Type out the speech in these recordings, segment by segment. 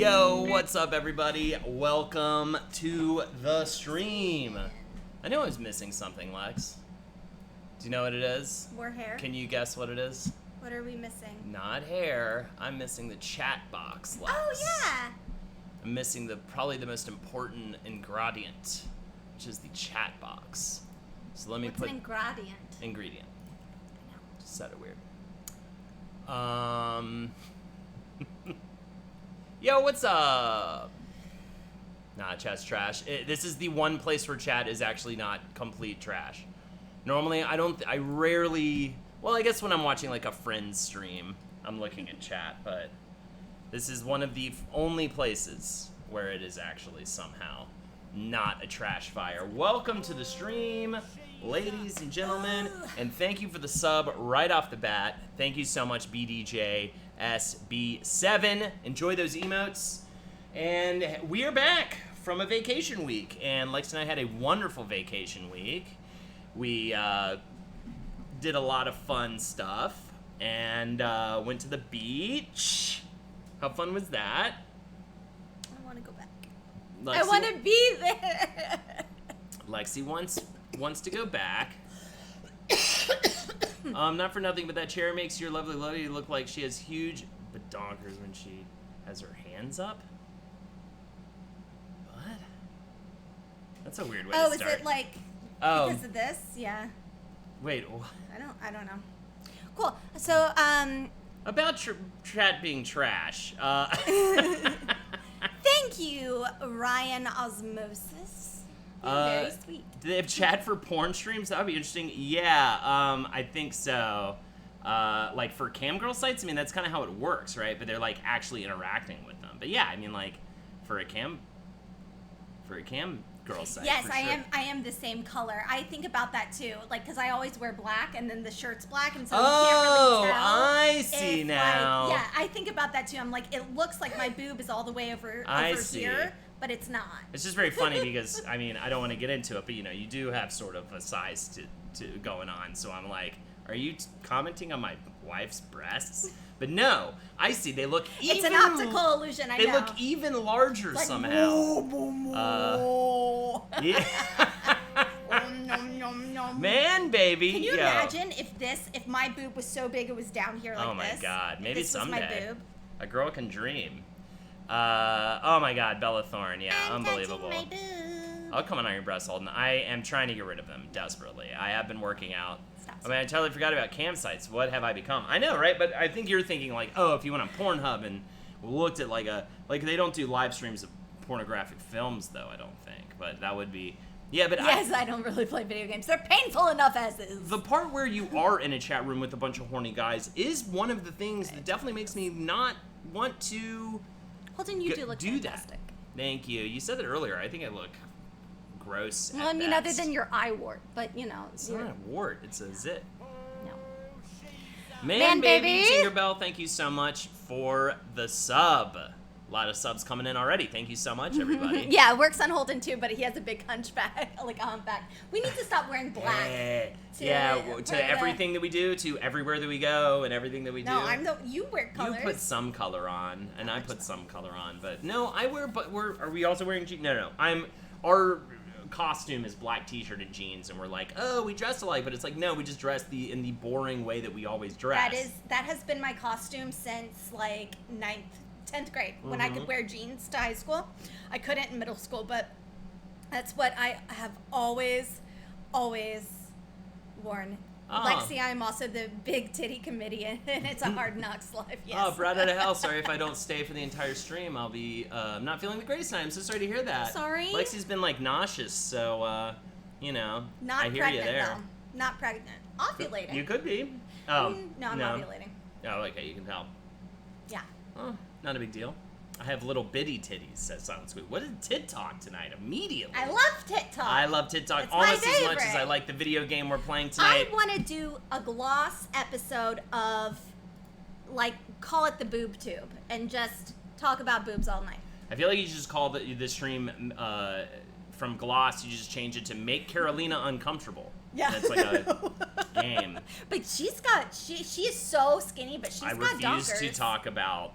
Yo, what's up, everybody? Welcome to the stream. I knew I was missing something, Lex. Do you know what it is? More hair. Can you guess what it is? What are we missing? Not hair. I'm missing the chat box, Lex. Oh, yeah. I'm missing probably the most important ingredient, which is the chat box. So let me What's put an ingredient? ingredient. Just said it weird. Yo, what's up? Nah, chat's trash. This is the one place where chat is actually not complete trash. Normally, I rarely, well, I guess when I'm watching like a Friends stream, I'm looking at chat, but this is one of the only places where it is actually somehow not a trash fire. Welcome to the stream, ladies and gentlemen, and thank you for the sub right off the bat. Thank you so much, BDJSB7. Enjoy those emotes. And we are back from a vacation week, and Lex and I had a wonderful vacation week. We did a lot of fun stuff, and went to the beach. How fun was that? I want to go back. Lexi, I want to be there. Lexi wants to go back. Not for nothing, but that chair makes your lovely lady look like she has huge badonkers when she has her hands up. What? That's a weird way to Is start. it like because of this? Yeah. Wait, what? I don't know. Cool. So, About chat being trash. thank you, Ryan Osmosis. You're very sweet. Do they have chat for porn streams? That would be interesting. Yeah, I think so. Like for cam girl sites, I mean, that's kind of how it works, right? But they're like actually interacting with them. But yeah, I mean, like for a cam girl site. Yes, for I sure. am. I am the same color. I think about that too, like because I always wear black, and then the shirt's black, and so you can't really tell. I see if, now. Like, yeah, I think about that too. I'm like, it looks like my boob is all the way over see. here, but it's not. It's just very funny because I mean, I don't want to get into it, but you know, you do have sort of a size to going on. So I'm like, are you commenting on my wife's breasts? But no, I see. They look even. It's an optical illusion. I know. They look even larger like, somehow. Yeah. Nom, nom, nom. Man, baby. Can you Yo. imagine if my boob was so big it was down here like this? Oh my God. Maybe this someday. Was my boob. A girl can dream. Oh my God, Bella Thorne. Yeah, I'm unbelievable. touching my boob. I'll comment on your breasts, Holden. I am trying to get rid of them desperately. I have been working out. Stop. I mean, I totally forgot about cam sites. What have I become? I know, right? But I think you're thinking like, oh, if you went on Pornhub and looked at like they don't do live streams of pornographic films, though. I don't think, but that would be. Yeah, but Yes, I don't really play video games. They're painful enough as is. The part where you are in a chat room with a bunch of horny guys is one of the things that definitely makes me not want to. Holden, you do look fantastic. That. Thank you. You said it earlier. I think I look gross. Well, I mean, other than your eye wart, but you know. It's not a wart. It's a zit. No. Man, baby, Tinkerbell, thank you so much for the sub. A lot of subs coming in already. Thank you so much, everybody. Yeah, it works on Holden too, but he has a big hunchback, like a humpback. We need to stop wearing black. To everything that we do, to everywhere that we go, and everything that we do. No, you wear colors. You put some color on, and I put some color on, but no, I wear. But are we also wearing jeans? No. Our costume is black T-shirt and jeans, and we're like, oh, we dress alike, but it's like, no, we just dress in the boring way that we always dress. That has been my costume since like 10th grade, when I could wear jeans to high school. I couldn't in middle school, but that's what I have always worn. Lexi, I'm also the big titty comedian, and it's a hard knocks life, yes. Oh, brat out of hell. Sorry if I don't stay for the entire stream. I'll be not feeling the greatest tonight. I'm so sorry to hear that. Sorry? Lexi's been, like, nauseous, so, you know, Not I hear pregnant, you there. though. Not pregnant. Ovulating. You could be. Oh, no, I'm ovulating. Oh, okay, you can tell. Yeah. Oh, not a big deal. I have little bitty titties. That sounds good. What did Tit Talk tonight? Immediately. I love Tit Talk. I love Tit Talk It's almost my as much as favorite. I like the video game we're playing tonight. I want to do a gloss episode of, like, call it the boob tube, and just talk about boobs all night. I feel like you should just call the stream from Gloss. You just change it to Make Carolina Uncomfortable. Yeah. That's like a game. But she is so skinny, but she's got donkers. I refuse to talk about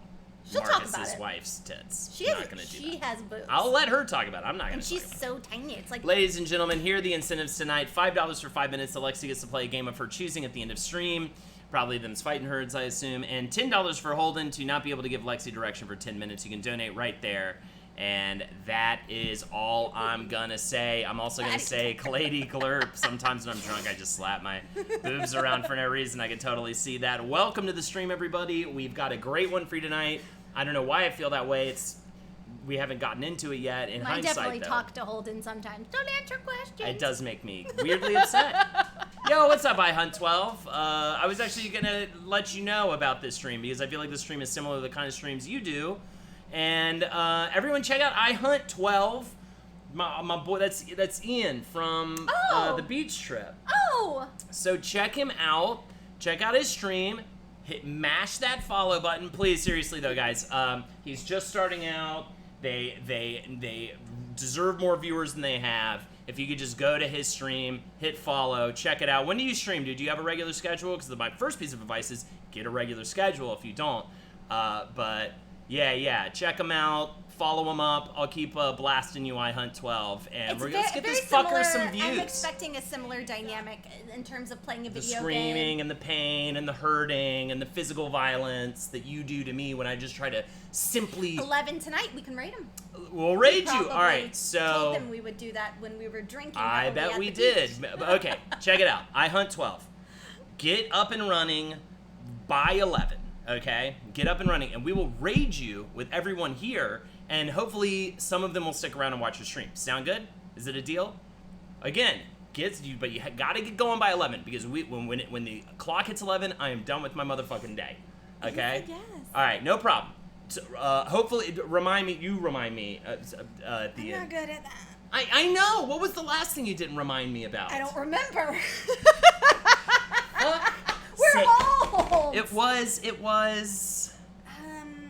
She'll talk about Marcus's it. wife's tits. She I'm has, not gonna do she that. has boobs. I'll let her talk about it. I'm not gonna and talk she's about it. so tiny. It's like Ladies and gentlemen, here are the incentives tonight. $5 for 5 minutes. Alexi gets to play a game of her choosing at the end of stream. Probably them's fighting herds, I assume. And $10 for Holden to not be able to give Lexi direction for 10 minutes. You can donate right there. And that is all I'm gonna say. I'm also gonna say Kalady Glurp. Sometimes when I'm drunk, I just slap my boobs around for no reason. I can totally see that. Welcome to the stream, everybody. We've got a great one for you tonight. I don't know why I feel that way. We haven't gotten into it yet. In I hindsight, definitely though, talk to Holden sometimes. Don't answer questions. it does make me weirdly upset. Yo, what's up, iHunt12? I was actually gonna let you know about this stream because I feel like this stream is similar to the kind of streams you do. And everyone check out iHunt12. My boy, that's Ian from the beach trip. Oh! So check him out. Check out his stream. Mash that follow button, please. Seriously though, guys. He's just starting out. They deserve more viewers than they have. If you could just go to his stream, hit follow, check it out. When do you stream, dude? Do you have a regular schedule? Because my first piece of advice is get a regular schedule if you don't. But yeah, check him out. Follow him up. I'll keep blasting you iHunt12, and let's get this fucker some views. I'm expecting a similar dynamic in terms of playing a video game. The screaming and the pain and the hurting and the physical violence that you do to me when I just try to simply 11 tonight. We can rate them. We'll raid you. All right, so told them we would do that when we were drinking. I bet we did. Okay, check it out. iHunt12. Get up and running by 11. Okay, get up and running, and we will raid you with everyone here. And hopefully some of them will stick around and watch your stream. Sound good? Is it a deal? Again, but you gotta get going by 11 because when the clock hits 11, I am done with my motherfucking day. Okay? Yes. All right, no problem. So, hopefully, remind me at the I'm end. not good at that. I know. What was the last thing you didn't remind me about? I don't remember. Fuck. We're old. It was.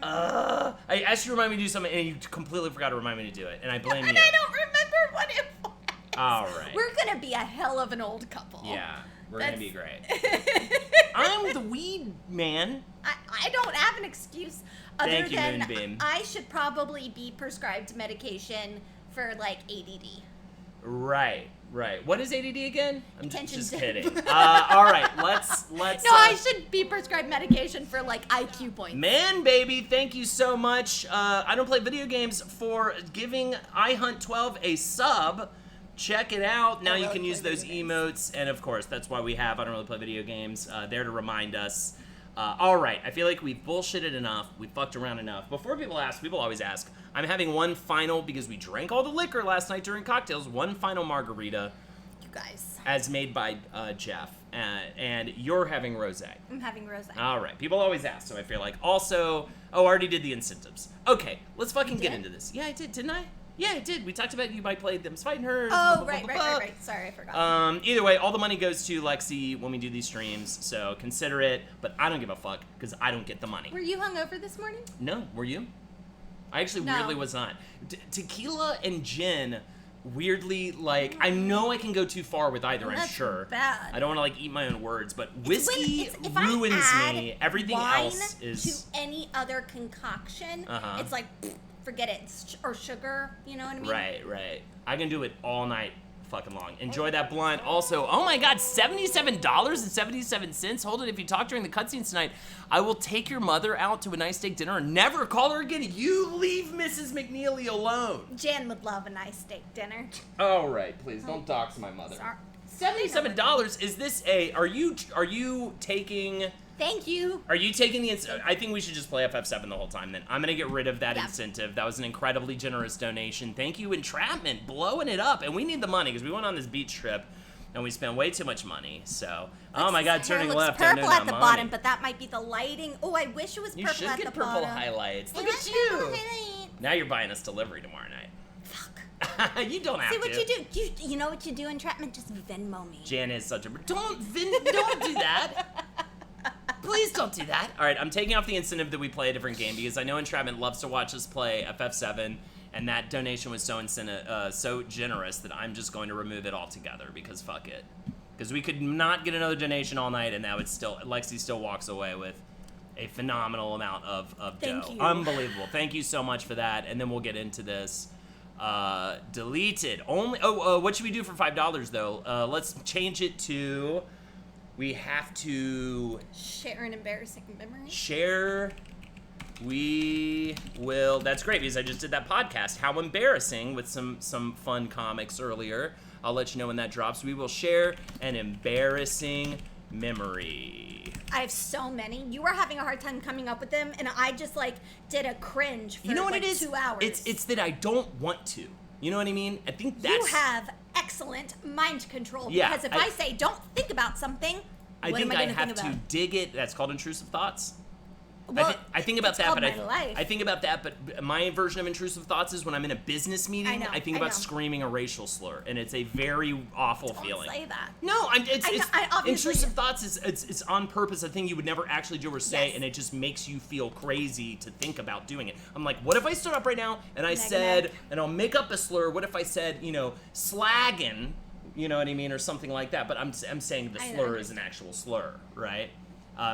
I asked you to remind me to do something, and you completely forgot to remind me to do it, and I blame you. And I don't remember what it was. All right. We're gonna be a hell of an old couple. Yeah, we're gonna be great. I'm the weed man. I don't have an excuse other Thank you, than Moonbeam. I should probably be prescribed medication for like ADD. Right. What is ADD again? I'm Attention just dip. kidding. All right, let's. No, I should be prescribed medication for like IQ points. Man, baby, thank you so much. I don't play video games for giving iHunt12 a sub. Check it out. Now I you really can use play those video emotes, and of course, that's why we have I don't really play video games there to remind us. All right, I feel like we've bullshitted enough. We fucked around enough. Before people always ask, I'm having one final, because we drank all the liquor last night during cocktails, one final margarita. You guys. As made by Jeff. And you're having rosé. I'm having rosé. All right. People always ask, so I feel like. Also, I already did the incentives. Okay, let's fucking get into this. Yeah, I did, didn't I? Yeah, I did. We talked about you might play Them's Fighting Herds. Oh, right. Sorry, I forgot. Either way, all the money goes to Lexi when we do these streams, so consider it. But I don't give a fuck, because I don't get the money. Were you hungover this morning? No, were you? I actually No. weirdly was not. Tequila and gin, weirdly, like, I know I can go too far with either, Well, I'm that's sure. bad. I don't want to, like, eat my own words, but It's whiskey if I ruins add me. Everything wine else is... to any other concoction, Uh-huh. it's like, forget it. Or sugar, you know what I mean? Right. I can do it all night fucking long. Enjoy that blunt. Also, oh my god, $77.77. Hold it, if you talk during the cutscenes tonight, I will take your mother out to a nice steak dinner and never call her again. You leave Mrs. McNeely alone. Jan would love a nice steak dinner. All right, please don't dox my mother. Sorry. $77. Is this a? Are you taking? Thank you. Are you taking the? I think we should just play FF7 the whole time. Then I'm gonna get rid of that Yeah. incentive. That was an incredibly generous donation. Thank you, Entrapment, blowing it up. And we need the money because we went on this beach trip, and we spent way too much money. So, oh my God, His hair turning looks left. purple oh, no, at the mommy. bottom, but that might be the lighting. Oh, I wish it was You purple should at get the purple bottom. highlights. I Look want at purple you. highlights. Now you're buying us delivery tomorrow night. Fuck. You don't have See to. what you do. You know what you do, Entrapment? Just Venmo me. Jan is such a... Don't do that. Please don't do that. All right, I'm taking off the incentive that we play a different game because I know Entrapment loves to watch us play FF7, and that donation was so so generous that I'm just going to remove it altogether because fuck it. Because we could not get another donation all night, and now it's still... Lexi still walks away with a phenomenal amount of Thank dough. you. Unbelievable. Thank you so much for that. And then we'll get into this. Deleted. Only. What should we do for $5 though? Let's change it to. We have to Share an embarrassing memory. share. We will. That's great because I just did that podcast. How embarrassing with some fun comics earlier. I'll let you know when that drops. We will share an embarrassing memory. I have so many. You were having a hard time coming up with them, and I just like did a cringe for You know what like it is? 2 hours. It's that I don't want to. You know what I mean? I think that's. You have excellent mind control. Yeah, Because if I say don't think about something, I what think am I I going have think to about? dig it. That's called intrusive thoughts. Well, I think about it's that, called but my life. I think about that, but my version of intrusive thoughts is when I'm in a business meeting. I know, think I about know. screaming a racial slur, and it's a very awful Don't feeling. say that. No, it's I obviously- intrusive thoughts is it's on purpose. A thing you would never actually do or say, Yes. and it just makes you feel crazy to think about doing it. I'm like, what if I stood up right now and I Neg, said, neg. and I'll make up a slur. What if I said, slagging, you know what I mean, or something like that? But I'm saying the I know. slur is an actual slur, right?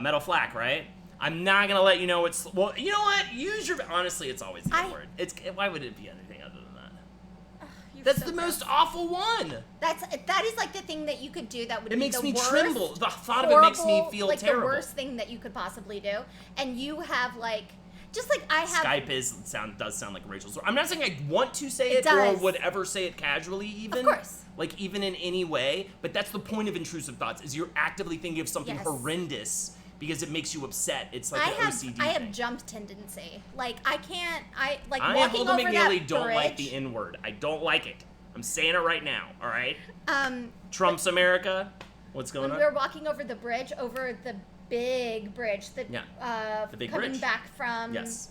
Metal flack, right? I'm not gonna let you know it's. Well, you know what? Use your. Honestly, it's always the word. Why would it be anything other than that? You're That's so the gross. most awful one. That is like the thing that you could do that would It be makes the me worst, tremble. The thought of it makes me horrible, feel like terrible. the worst thing that you could possibly do, and you have like just like I have. Skype does sound like a racial slur. I'm not saying I want to say It it or does. would ever say it casually, even. Of course. Like even in any way. But that's the point of intrusive thoughts: is you're actively thinking of something Yes. horrendous because it makes you upset. It's like I an have OCD I thing. have jump tendency. Like I can't. I like I and walking Holden over McNeely that don't bridge. like the N word. I don't like it. I'm saying it right now. All right. Um, Trump's America. What's going when on? we were walking over the bridge, over the big bridge that Yeah. The big coming bridge. back from. Yes.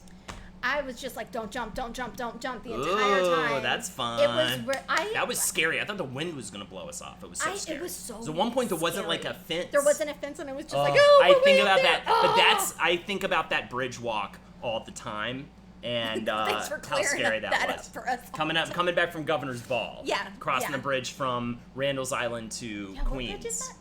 I was just like, don't jump the entire Ooh, time. that's fun. It was. That was scary. I thought the wind was gonna blow us off. It was so scary. It was so. at one point there wasn't scary. like a fence. There wasn't a fence, and it was just Oh, like, oh, I we're think way about up there. that, but Oh! I think about that bridge walk all the time, and Thanks for how clearing scary that that up was. for us. Coming back from Governor's Ball. Yeah, Crossing yeah. the bridge from Randall's Island to Yeah, what Queens. bridge is that?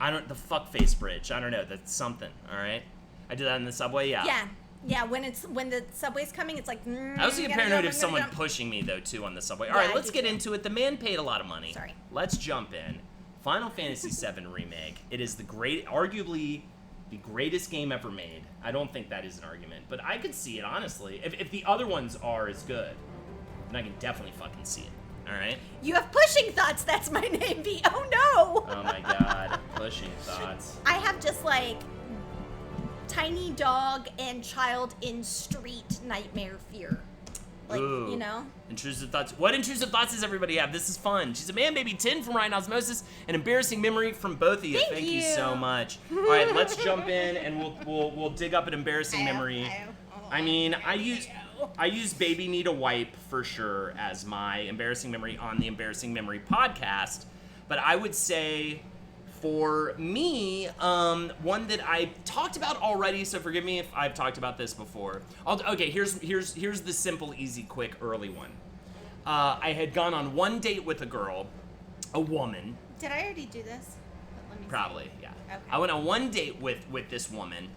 I don't. The fuckface bridge. I don't know. That's something. All right. I did that in the subway. Yeah. Yeah, when the subway's coming, it's like. I also get paranoid of someone pushing me though too on the subway. All Yeah, right, I let's do get too. into it. The man paid a lot of money. Sorry. Let's jump in. Final Fantasy VII remake. It is arguably the greatest game ever made. I don't think that is an argument, but I could see it honestly. If the other ones are as good, then I can definitely fucking see it. All right. You have pushing thoughts. That's my name. Oh no. Oh my god, pushing thoughts. I have just like tiny dog and child in street nightmare fear. Like, Ooh. you know? Intrusive thoughts. What intrusive thoughts does everybody have? This is fun. She's a man, baby 10 from Ryan Osmosis. An embarrassing memory from both of you. Thank you you. so much. All right, let's jump in and we'll dig up an embarrassing memory. I mean, I use Baby Need a Wipe for sure as my embarrassing memory on the Embarrassing Memory podcast, but I would say for me, one that I talked about already, so forgive me if I've talked about this before. Okay, here's the simple, easy, quick, early one. I had gone on one date with a girl, a woman, Did I already do this? Let me see. probably, yeah. Okay. I went on one date with this woman,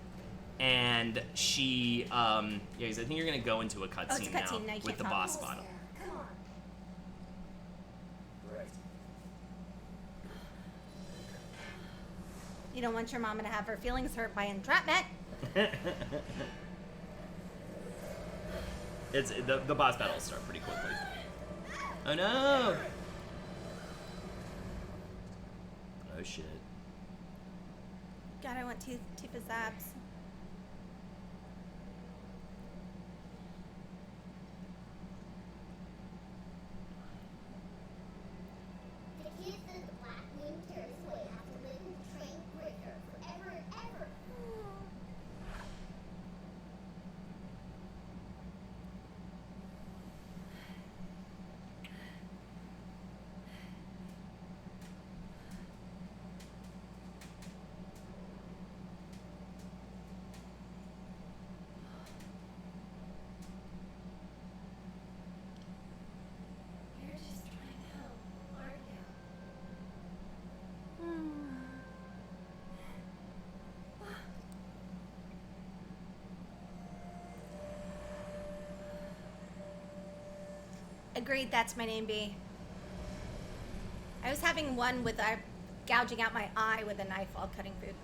and she, yeah, I think you're gonna go into a it's a cutscene cutscene, now now you with can't the talk. boss bottle. Come on. You don't want your mama to have her feelings hurt by entrapment. It's the boss battle will start pretty quickly. Oh no! Oh shit. God, I want Tifa's abs. The kids in the Black Moon Terraceway have to live in the train breaker forever and ever. Agreed, that's my name, B. I was having one with gouging out my eye with a knife while cutting food.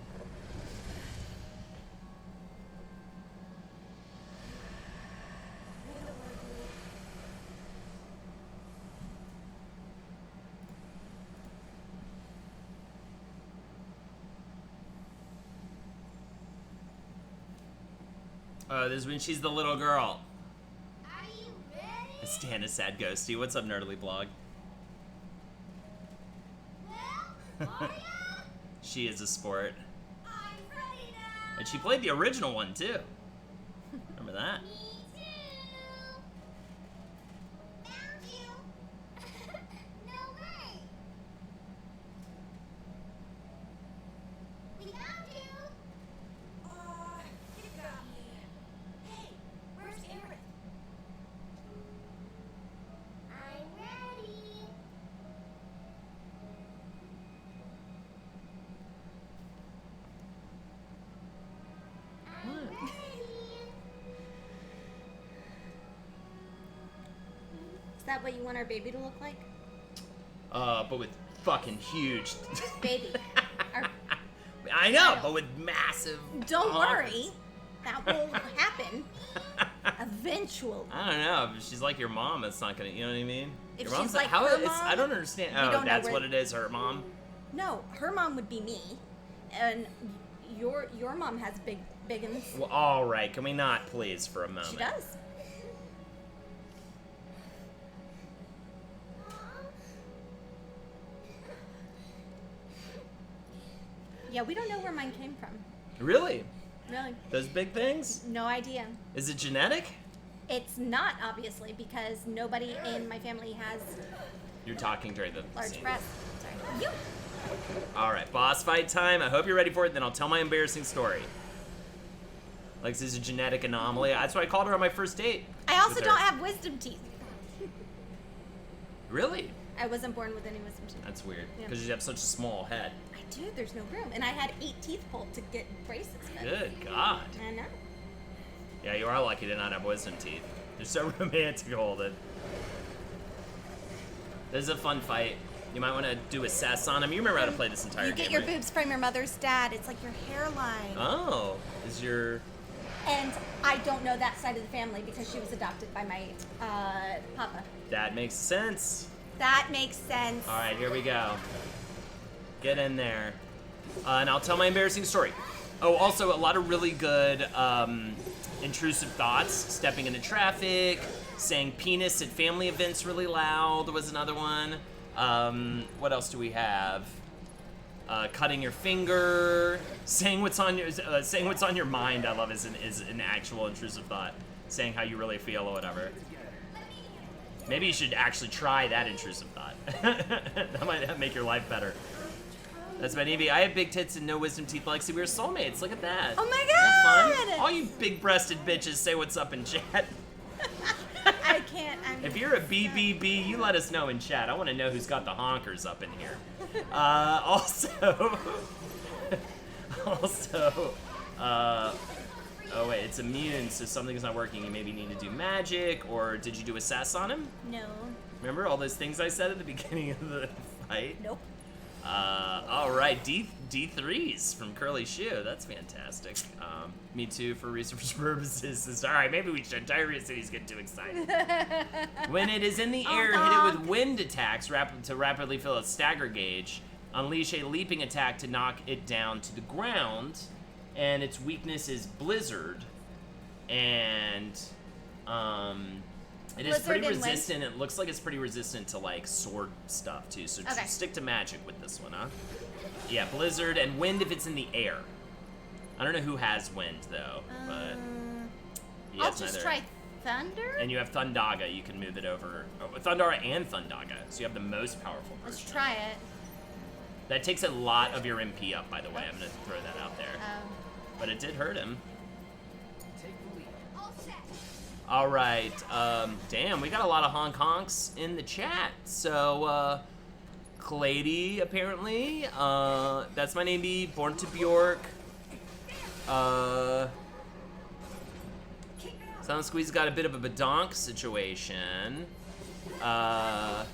Oh, this is when she's the little girl. Are you ready? Stan is sad ghosty. What's up, Nerdly Blog? Well, are ya? She is a sport. I'm ready now. And she played the original one, too. Remember that? Me too. Found you. No way. We found you. You got me. Hey, where's Aerith? I'm ready. I'm ready. Is that what you want our baby to look like? But with fucking huge. Baby. Our- I know, but with massive. Don't honkers. worry. That will happen eventually. I don't know. If she's like your mom, it's not gonna. You know what I mean? If Your mom's she's like how her it's- mom, I don't understand. we Oh, don't know that's where- what it is. Her mom. No, her mom would be me. And your mom has big uns. Well, all right. Can we not, please, for a moment? She does. Yeah, we don't know where mine came from. Really? Really. Those big things? No idea. Is it genetic? It's not, obviously, because nobody in my family has You're talking during the large scene. breasts. Sorry. You. All right, boss fight time. I hope you're ready for it. Then I'll tell my embarrassing story. Like this is a genetic anomaly. That's why I called her on my first date. I also with don't her. have wisdom teeth. Really? I wasn't born with any wisdom teeth. That's weird. Yeah. Because you have such a small head. I do. There's no room. And I had 8 teeth pulled to get braces fit. Good God. I know. Yeah, you are lucky to not have wisdom teeth. They're so romantic, Holden. This is a fun fight. You might want to do a sass on him. You remember how to play this entire You game, get your right? boobs from your mother's dad. It's like your hairline. Oh, is your... And I don't know that side of the family because she was adopted by my papa. That makes sense. That makes sense. All right, here we go. Get in there. And I'll tell my embarrassing story. Oh, also, a lot of really good intrusive thoughts. Stepping into traffic, saying penis at family events really loud was another one. What else do we have? Cutting your finger, saying what's on your mind. I love is an actual intrusive thought. Saying how you really feel or whatever. Maybe you should actually try that intrusive thought. That might make your life better. That's my Evie. I have big tits and no wisdom teeth. Lexi, we're soulmates. Look at that. Oh my Isn't that fun? God! All you big-breasted bitches, say what's up in chat. I can't. If you're a BBB, you let us know in chat. I want to know who's got the honkers up in here. Also, oh wait, it's immune, so something's not working. You maybe need to do magic, or did you do a sass on him? No. Remember all those things I said at the beginning of the fight? Nope. All right, D3s from Curly Shoe. That's fantastic. Me too, for research purposes. All right, maybe we should. Diarrhea City's getting too excited. When it is in the air, hit it with wind attacks to rapidly fill its stagger gauge. Unleash a leaping attack to knock it down to the ground. And its weakness is Blizzard. And it is Blizzard pretty and wind. resistant. It looks like it's pretty resistant to like sword stuff too. So Okay. stick to magic with this one, huh? Yeah, Blizzard and wind if it's in the air. I don't know who has wind though, but yeah, I'll it's just neither. try thunder. And you have Thundaga. You can move it over. Oh, Thundara and Thundaga. So you have the most powerful version. Let's try it. That takes a lot of your MP up, by the way. I'm gonna throw that out there. But it did hurt him. All set. All right. Damn, we got a lot of honks in the chat. So, Clady, apparently. That's my name, B. Born to Bjork. Sound Squeeze got a bit of a badonk situation. I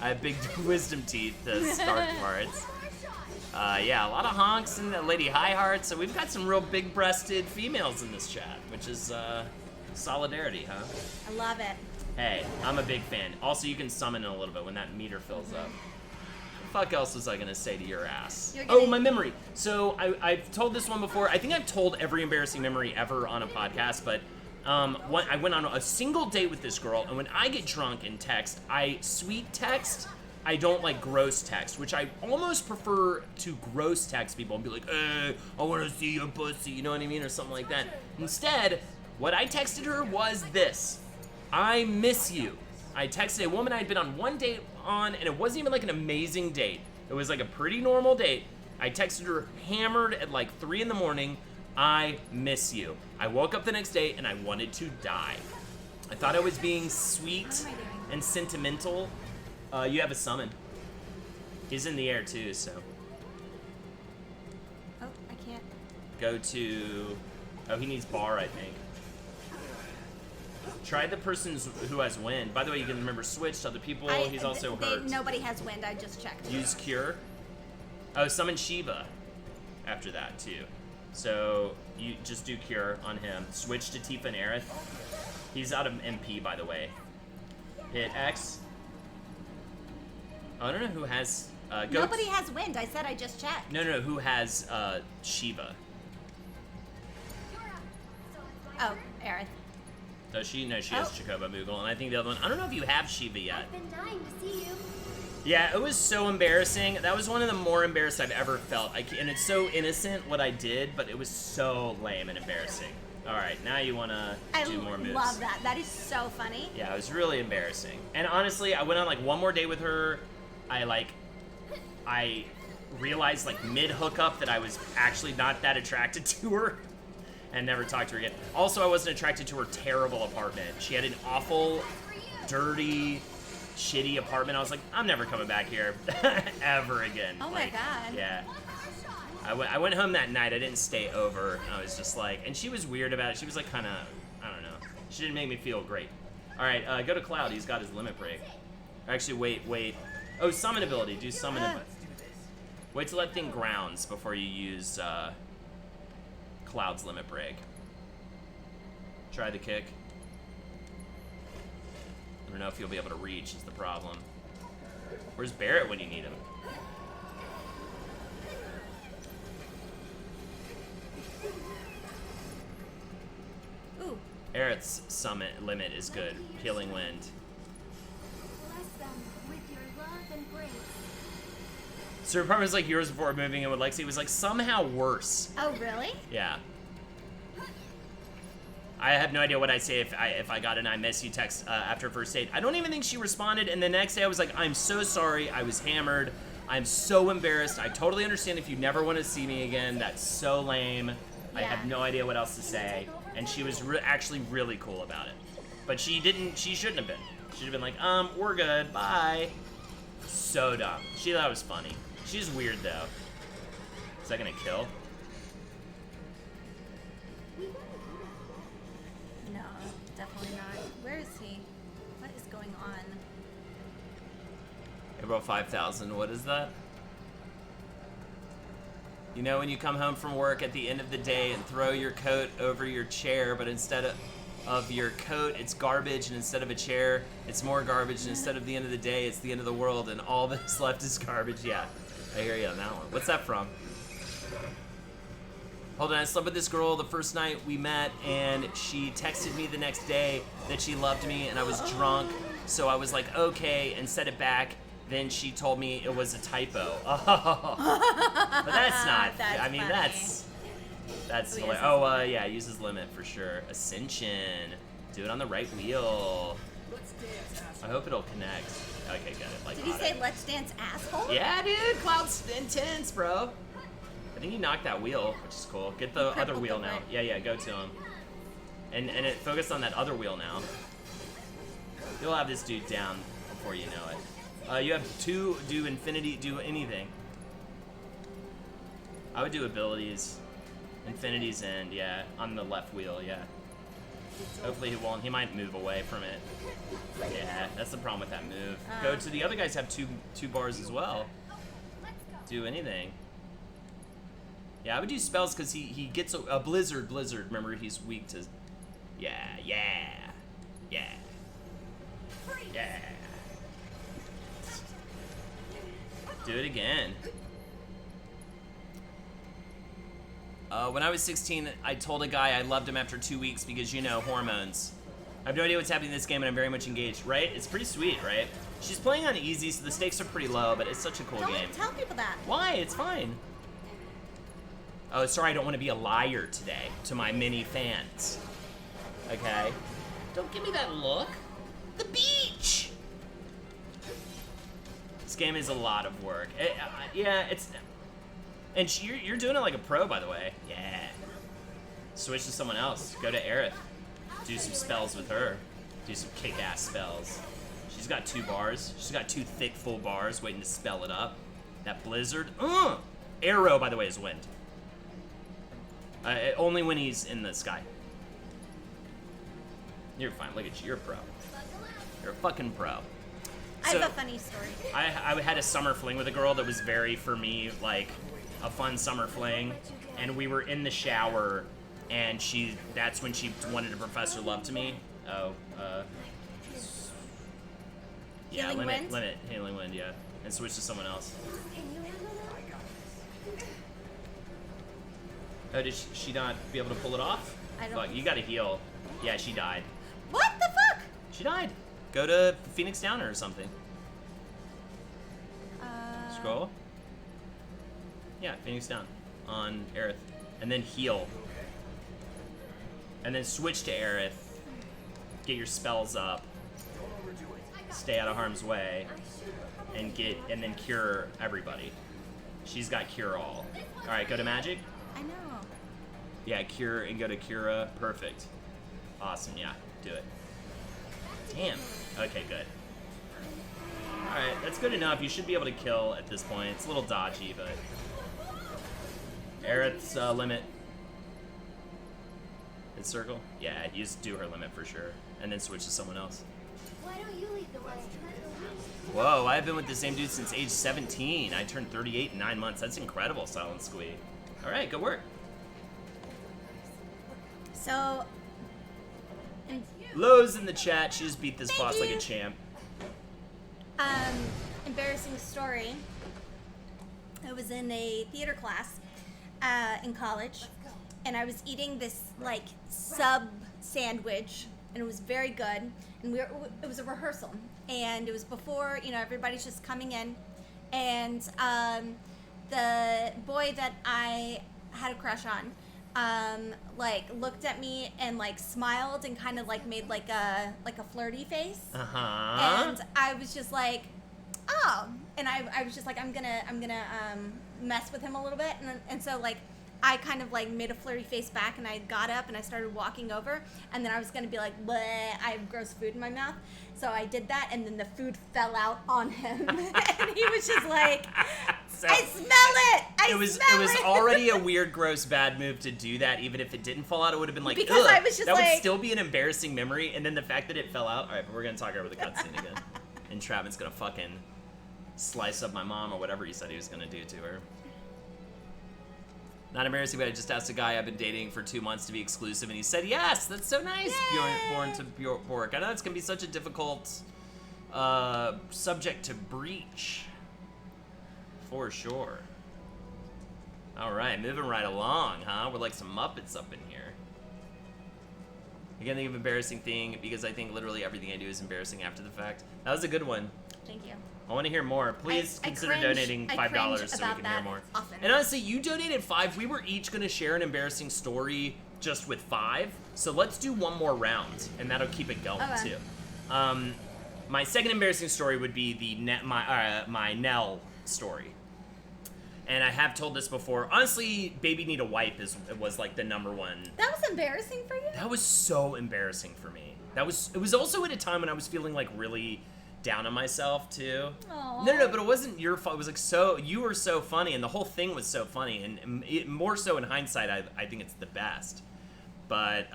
have big wisdom teeth to start parts. Yeah, a lot of honks and Lady Highheart. So we've got some real big-breasted females in this chat, which is solidarity, huh? I love it. Hey, I'm a big fan. Also, you can summon in a little bit when that meter fills up. What the fuck else was I gonna say to your ass? You're Oh, gonna- my memory. So I've told this one before. I think I've told every embarrassing memory ever on a podcast, but I went on a single date with this girl, and when I get drunk and text, I sweet text. I don't like gross text, which I almost prefer to gross text people and be like, I want to see your pussy, you know what I mean, or something like that. Instead, what I texted her was this: I miss you. I texted a woman I'd been on one date on, and it wasn't even like an amazing date. It was like a pretty normal date. I texted her hammered at like 3 in the morning. I miss you. I woke up the next day and I wanted to die. I thought I was being sweet What am I doing? and sentimental. You have a summon. He's in the air too, so Oh, I can't. go to. Oh, he needs bar, I think. Try the person who has wind. By the way, you can remember switch to other people. He's also hurt. Nobody has wind. I just checked. Use cure. Oh, summon Shiva after that too. So you just do cure on him. Switch to Tifa and Aerith. He's out of MP, by the way. Hit X. Oh, I don't know who has. Go Nobody has wind. I said I just checked. No, who has Shiva? Oh, Aerith. Does she? No, she has Oh. Chocobo Moogle, and I think the other one. I don't know if you have Shiva yet. I've been dying to see you. Yeah, it was so embarrassing. That was one of the more embarrassed I've ever felt. And it's so innocent what I did, but it was so lame and embarrassing. All right, now you want to I do more moves. love that. That is so funny. Yeah, it was really embarrassing. And honestly, I went on like one more day with her. I realized like mid hookup that I was actually not that attracted to her and never talked to her again. Also, I wasn't attracted to her terrible apartment. She had an awful, dirty, shitty apartment. I was like, I'm never coming back here ever again. Oh my God. Yeah. I went home that night. I didn't stay over. I was just like, and she was weird about it. She was like kind of, I don't know. She didn't make me feel great. All right, go to Cloud. He's got his limit break. Actually, wait. Oh, summon ability. Do summon ability. Wait till that thing grounds before you use Cloud's limit break. Try the kick. I don't know if you'll be able to reach is the problem. Where's Barrett when you need him? Ooh. Aerith's summit limit is good. Healing Wind. Bless them with your love and grace. So her apartment was like yours before moving in with Lexi. It was like somehow worse. Oh, really? Yeah. I have no idea what I'd say if I got an I miss you text after first date. I don't even think she responded, and the next day I was like, I'm so sorry, I was hammered. I'm so embarrassed. I totally understand if you never want to see me again. That's so lame. I Yeah. have no idea what else to say. And she was actually really cool about it. But she shouldn't have been. She'd have been like, we're good, bye. So dumb. She thought it was funny. She's weird though. Is that gonna kill? No, definitely not. Where is he? What is going on? About 5,000. What is that? You know when you come home from work at the end of the day and throw your coat over your chair, but instead of your coat, it's garbage, and instead of a chair, it's more garbage, and instead of the end of the day, it's the end of the world, and all that's left is garbage. Yeah, I hear you on that one. What's that from? Hold on, I slept with this girl the first night we met, and she texted me the next day that she loved me, and I was drunk, so I was like, okay, and said it back. Then she told me it was a typo. Oh, but that's not. That's I mean, funny. that's. Oh, hilarious. yes, Oh, that's yeah, uses limit for sure. Ascension. Do it on the right wheel. I hope it'll connect. Okay, got it. Like Did he auto. say let's dance asshole? Yeah, dude. Cloud's intense, bro. I think he knocked that wheel, which is cool. Get the other crippled wheel the now. right. Yeah, go to him. And it focused on that other wheel now. You'll have this dude down before you know it. You have to do infinity, do anything. I would do abilities. Infinity's end, yeah. On the left wheel, yeah. Hopefully he won't. He might move away from it. Yeah, that's the problem with that move. Go to the other guys have two bars as well. Do anything. Yeah, I would do spells because he gets a blizzard. Remember, he's weak to. Yeah. Do it again. When I was 16, I told a guy I loved him after 2 weeks because, hormones. I have no idea what's happening in this game, and I'm very much engaged, right? It's pretty sweet, right? She's playing on easy, so the stakes are pretty low, but it's such a cool game. Don't tell people that. Why? It's fine. Oh, sorry, I don't want to be a liar today to my many fans. Okay? Don't give me that look. The beach! This game is a lot of work. Yeah, it's... And you're doing it like a pro, by the way. Yeah. Switch to someone else. Go to Aerith. Do some spells with her. Do some kick-ass spells. She's got 2 bars. She's got 2 thick, full bars waiting to spell it up. That blizzard. Arrow, by the way, is wind. Only when he's in the sky. You're fine. Look at you. You're a pro. You're a fucking pro. I have a funny story. I had a summer fling with a girl that was very, for me, like, a fun summer fling. And we were in the shower, and that's when she wanted to profess her love to me. Yeah, Healing limit, wind? healing wind, yeah. And switch to someone else. Oh, did she not be able to pull it off? I don't Fuck, think you gotta heal. Yeah, she died. What the fuck? She died. Go to Phoenix Downer or something. Scroll. Yeah, Phoenix Down on Aerith. And then heal. And then switch to Aerith. Get your spells up. Stay out of harm's way. And then cure everybody. She's got cure all. Alright, go to magic. I know. Yeah, cure and go to Cura. Perfect. Awesome, yeah. Do it. Damn. Okay, good. Alright, that's good enough. You should be able to kill at this point. It's a little dodgy, but... Aerith's limit. Hit circle? Yeah, you just do her limit for sure. And then switch to someone else. Why don't you lead the way? Whoa, I've been with the same dude since age 17. I turned 38 in 9 months. That's incredible, Silent Squee. Alright, good work. So, Lowe's in the chat. She just beat this boss like a you. champ. embarrassing story. I was in a theater class in college, and I was eating this like sub sandwich, and it was very good. And it was a rehearsal, and it was before everybody's just coming in, and the boy that I had a crush on like looked at me and like smiled and kind of like made like a flirty face. And I was just like, oh, and I was just like, I'm gonna mess with him a little bit, and so like I kind of like made a flirty face back, and I got up and I started walking over, and then I was gonna be like, bleh, I have gross food in my mouth. So I did that, and then the food fell out on him, and he was just like, I smell it. It was already a weird, gross, bad move to do that. Even if it didn't fall out, it would have been like, because ugh. I was just that like, would still be an embarrassing memory. And then the fact that it fell out. All right, but we're gonna talk over the cutscene again. And Travin's gonna fucking slice up my mom or whatever he said he was gonna do to her. Not embarrassing, but I just asked a guy I've been dating for 2 months to be exclusive, and he said yes. That's so nice. Born to Bork. I know it's gonna be such a difficult subject to breach. For sure. All right, moving right along, huh? We're like some Muppets up in here. I can't think of embarrassing thing because I think literally everything I do is embarrassing after the fact. That was a good one. thank you. I want to hear more. Please I consider cringe- donating I $5 cringe so we about can hear that more. often. And honestly, you donated $5. We were each going to share an embarrassing story just with $5. So let's do one more round, and that'll keep it going Okay. too. My second embarrassing story would be my Nell story. And I have told this before. Honestly, Baby Need a Wipe was like the number one. That was embarrassing for you? That was so embarrassing for me. It was also at a time when I was feeling like really down on myself too. Aww. No, but it wasn't your fault. It was like you were so funny, and the whole thing was so funny, and more so in hindsight, I think it's the best. But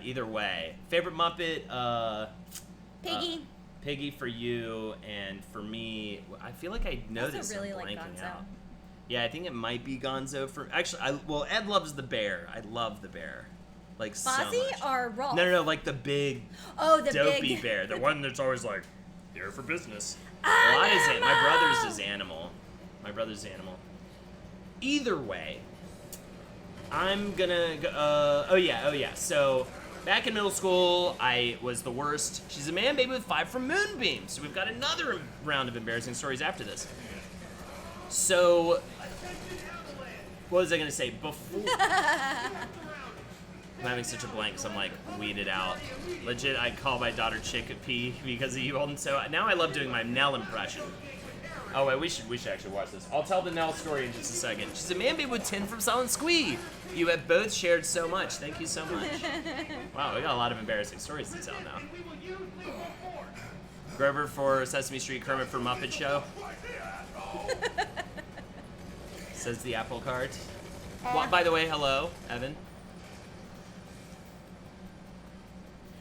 either way, favorite Muppet. Piggy. Piggy for you, and for me, I feel like I know Also this. really I'm like blanking Gonzo. out. Yeah, I think it might be Gonzo for. Actually, Ed loves the bear. I love the bear, like so Fozzie much. or Rolf? No, like the big, Oh, the dopey big bear, the one that's always like, here for business. Animal! Well, that is it. My brother's is Animal. My brother's Animal. Either way, I'm gonna go. Oh yeah. So back in middle school, I was the worst. She's a man baby with 5 from Moonbeam. So we've got another round of embarrassing stories after this. So, what was I gonna say before? I'm having such a blank, so I'm like weeded out. Legit, I call my daughter Chickpea because of you, and so now I love doing my Nell impression. Oh wait, we should actually watch this. I'll tell the Nell story in just a second. She's a man babe with 10 from Silent Squee. You have both shared so much. Thank you so much. Wow, we got a lot of embarrassing stories to tell now. Grover for Sesame Street, Kermit for Muppet Show. Says the apple cart. Well, by the way, hello, Evan.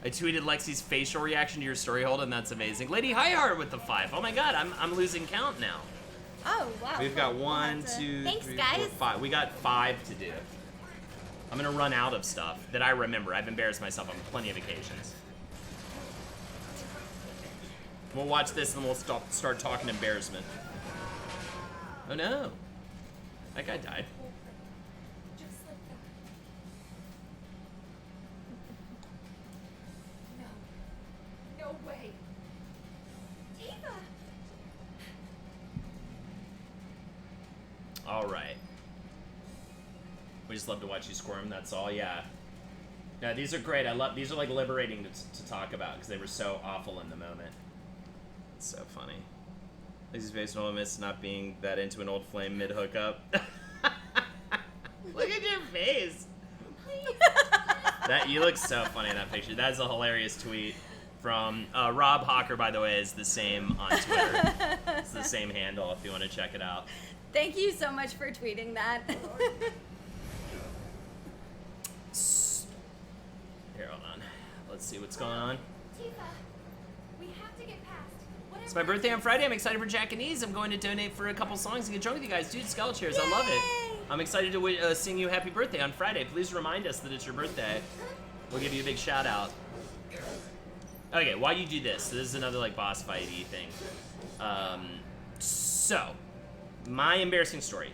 I tweeted Lexi's facial reaction to your story, Holden. That's amazing. Lady Highheart with the 5. Oh my god, I'm losing count now. Oh, wow. We've got We'll 1, have to- 2, Thanks, 3, guys. 4, 5. We got 5 to do. I'm gonna run out of stuff that I remember. I've embarrassed myself on plenty of occasions. We'll watch this and we'll start talking embarrassment. Oh no. That guy died. Just like that. No. No way. Eva! All right. We just love to watch you squirm. That's all. Yeah. No, these are great. These are like liberating to talk about because they were so awful in the moment. It's so funny. Lazy's face no miss not being that into an old flame mid hookup. Look at your face. That you look so funny in that picture. That's a hilarious tweet from Rob Hawker. By the way, is the same on Twitter. It's the same handle if you want to check it out. Thank you so much for tweeting that. Here, hold on. Let's see what's going on. Tifa, we have to get past. Whatever. It's my birthday on Friday. I'm excited for Jackanese. I'm going to donate for a couple songs and get drunk with you guys. Dude, Skull Chairs, I love Yay! it. I'm excited to sing you happy birthday on Friday. Please remind us that it's your birthday. We'll give you a big shout out. Okay, while you do this, this is another like boss fighty thing. So, my embarrassing story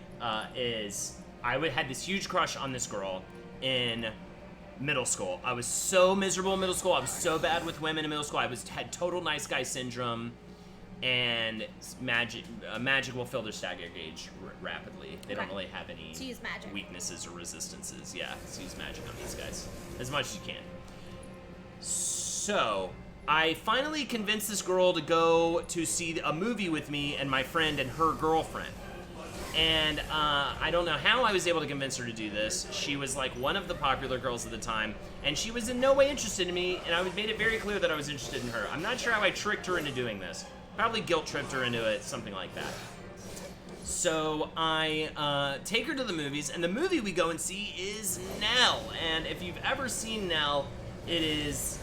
is I had this huge crush on this girl in middle school. I was so miserable in middle school. I was so bad with women in middle school. Had total nice guy syndrome, and magic will fill their stagger gauge rapidly. They don't Okay. really have any So use magic. weaknesses or resistances. Yeah, so use magic on these guys as much as you can. So I finally convinced this girl to go to see a movie with me and my friend and her girlfriend. And I don't know how I was able to convince her to do this. She was like one of the popular girls at the time, and she was in no way interested in me, and I made it very clear that I was interested in her. I'm not sure how I tricked her into doing this. Probably guilt tripped her into it, something like that. So I take her to the movies, and the movie we go and see is Nell. And if you've ever seen Nell, it is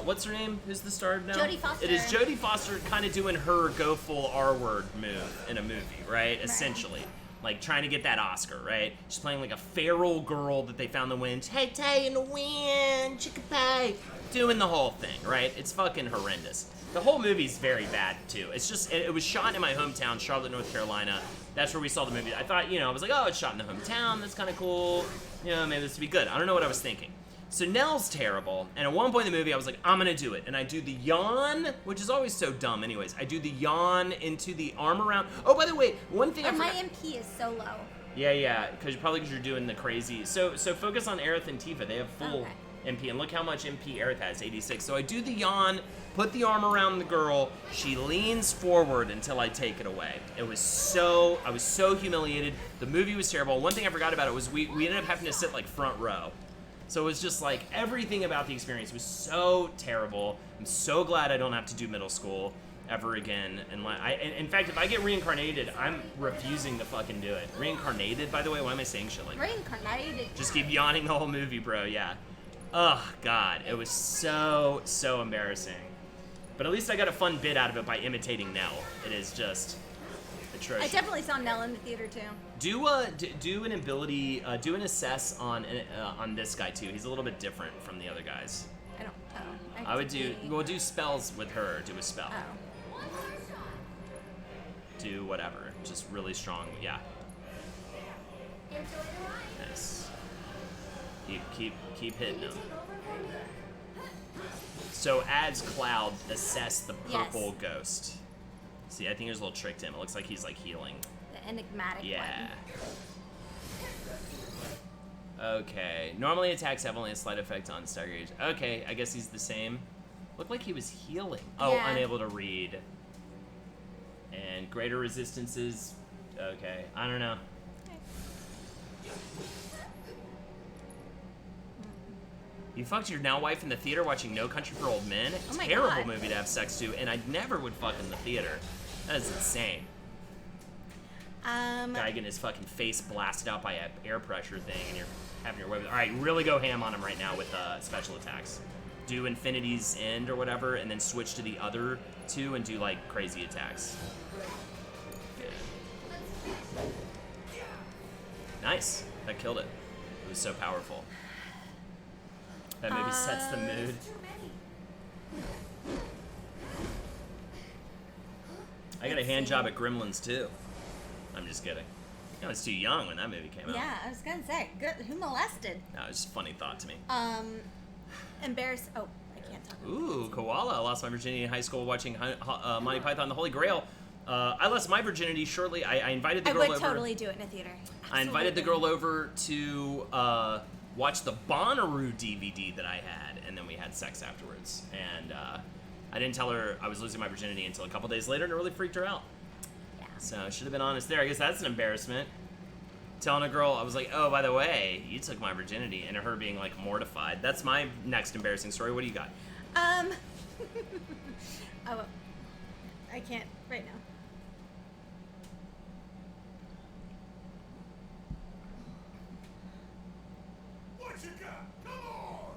what's her name? Who's the star of Nell? Jodie Foster. It is Jodie Foster kind of doing her go full R word move in a movie, right? Essentially. Like trying to get that Oscar, right? She's playing like a feral girl that they found the wind. Hey, Tay in the wind, Chickapay. Doing the whole thing, right? It's fucking horrendous. The whole movie's very bad too. It's just, it was shot in my hometown, Charlotte, North Carolina. That's where we saw the movie. I thought, I was like, oh, it's shot in the hometown. That's kind of cool. Maybe this would be good. I don't know what I was thinking. So Nell's terrible, and at one point in the movie, I was like, I'm gonna do it. And I do the yawn, which is always so dumb anyways. I do the yawn into the arm around. Oh, by the way, one thing I And my forgot. MP is so low. Yeah, because you're doing the crazy. So focus on Aerith and Tifa. They have full Okay. MP, and look how much MP Aerith has, 86. So I do the yawn, put the arm around the girl. She leans forward until I take it away. I was so humiliated. The movie was terrible. One thing I forgot about it was we ended up having to sit like front row. So it was just like everything about the experience was so terrible. I'm so glad I don't have to do middle school ever again. And in fact, if I get reincarnated, I'm refusing to fucking do it. Reincarnated, by the way, why am I saying shit like that? Reincarnated. Just keep yawning the whole movie, bro. Yeah. Oh, God. It was so embarrassing. But at least I got a fun bit out of it by imitating Nell. It is just atrocious. I definitely saw Nell in the theater too. Do an ability, do an assess on this guy too. He's a little bit different from the other guys. I don't. Oh, I would do. We'll do spells with her. Do a spell. Oh. Do whatever. Just really strong. Yeah. Enjoy the ride. Nice. Keep hitting him. Take over for me. So as Cloud, assess the purple Yes. ghost. See, I think there's a little trick to him. It looks like he's like healing. The enigmatic Yeah. one. Okay. Normally attacks have only a slight effect on stagger gauge. Okay, I guess he's the same. Looked like he was healing. Oh, Yeah. unable to read. And greater resistances. Okay, I don't know. You fucked your now wife in the theater watching No Country for Old Men? Oh my Terrible God. movie to have sex to, and I never would fuck in the theater. That is insane. Guy getting his fucking face blasted out by a air pressure thing, and you're having your way with it. All right, really go ham on him right now with special attacks. Do Infinity's End or whatever, and then switch to the other two and do like crazy attacks. Yeah. Nice. That killed it. It was so powerful. That maybe sets the mood. Too many. I got a hand job at Gremlins too. I'm just kidding. I was too young when that movie came out. Yeah, I was gonna say, good. Who molested? No, it was just a funny thought to me. Embarrassed. Oh, I can't talk. Ooh, koala. I lost my virginity in high school watching Monty Python and the Holy Grail. I lost my virginity shortly. I invited the I girl would over. totally do it in a theater. I invited the Absolutely. girl over to watch the Bonnaroo DVD that I had, and then we had sex afterwards. And I didn't tell her I was losing my virginity until a couple days later, and it really freaked her out. Yeah. So I should have been honest there. I guess that's an embarrassment. Telling a girl, I was like, oh, by the way, you took my virginity, and her being like mortified. That's my next embarrassing story. What do you got? Oh, I can't right now. What you got? Come on!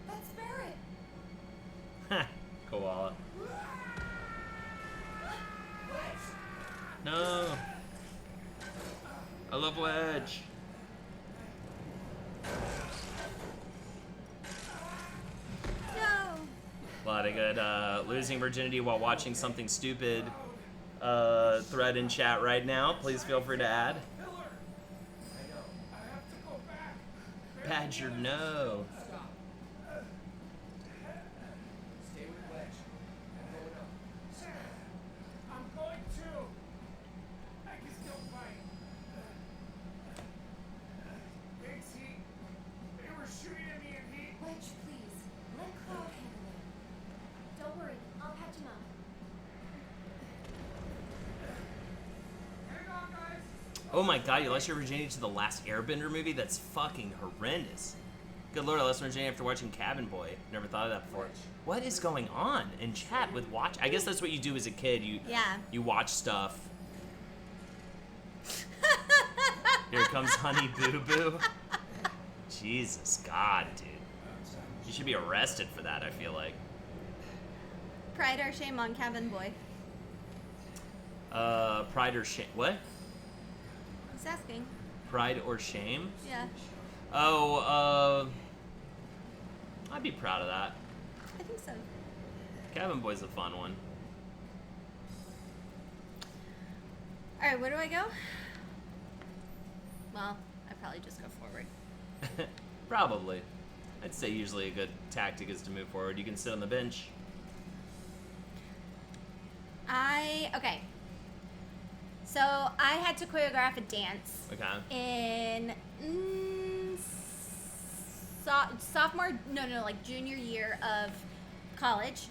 That's Barrett. Koala. No. I love Wedge. No. A lot of good losing virginity while watching something stupid thread in chat right now. Please feel free to add. Miller! I know. I have to go back. Badger, no. Stay with Wedge. I'm going up. I'm going too. I can still fight. Thanks, Heat. They were shooting at me in Heat. Wedge, please. Let Cloud handle it. Don't worry. I'll patch him up. Hang on, guys. Oh my god, you lost your virginity to the last Airbender movie? That's fucking horrendous. Good lord, I lost my virginity after watching Cabin Boy. Never thought of that before. What is going on in chat with watch? I guess that's what you do as a kid. Yeah. You watch stuff. Here comes Honey Boo Boo. Jesus God, dude. You should be arrested for that, I feel like. Pride or shame on Cabin Boy? Pride or shame. What? He's asking. Pride or shame? Yeah. Oh, I'd be proud of that. I think so. Cabin Boy's a fun one. All right, where do I go? Well, I probably just go forward. Probably. I'd say usually a good tactic is to move forward. You can sit on the bench. Okay. So I had to choreograph a dance Okay. in junior year of college,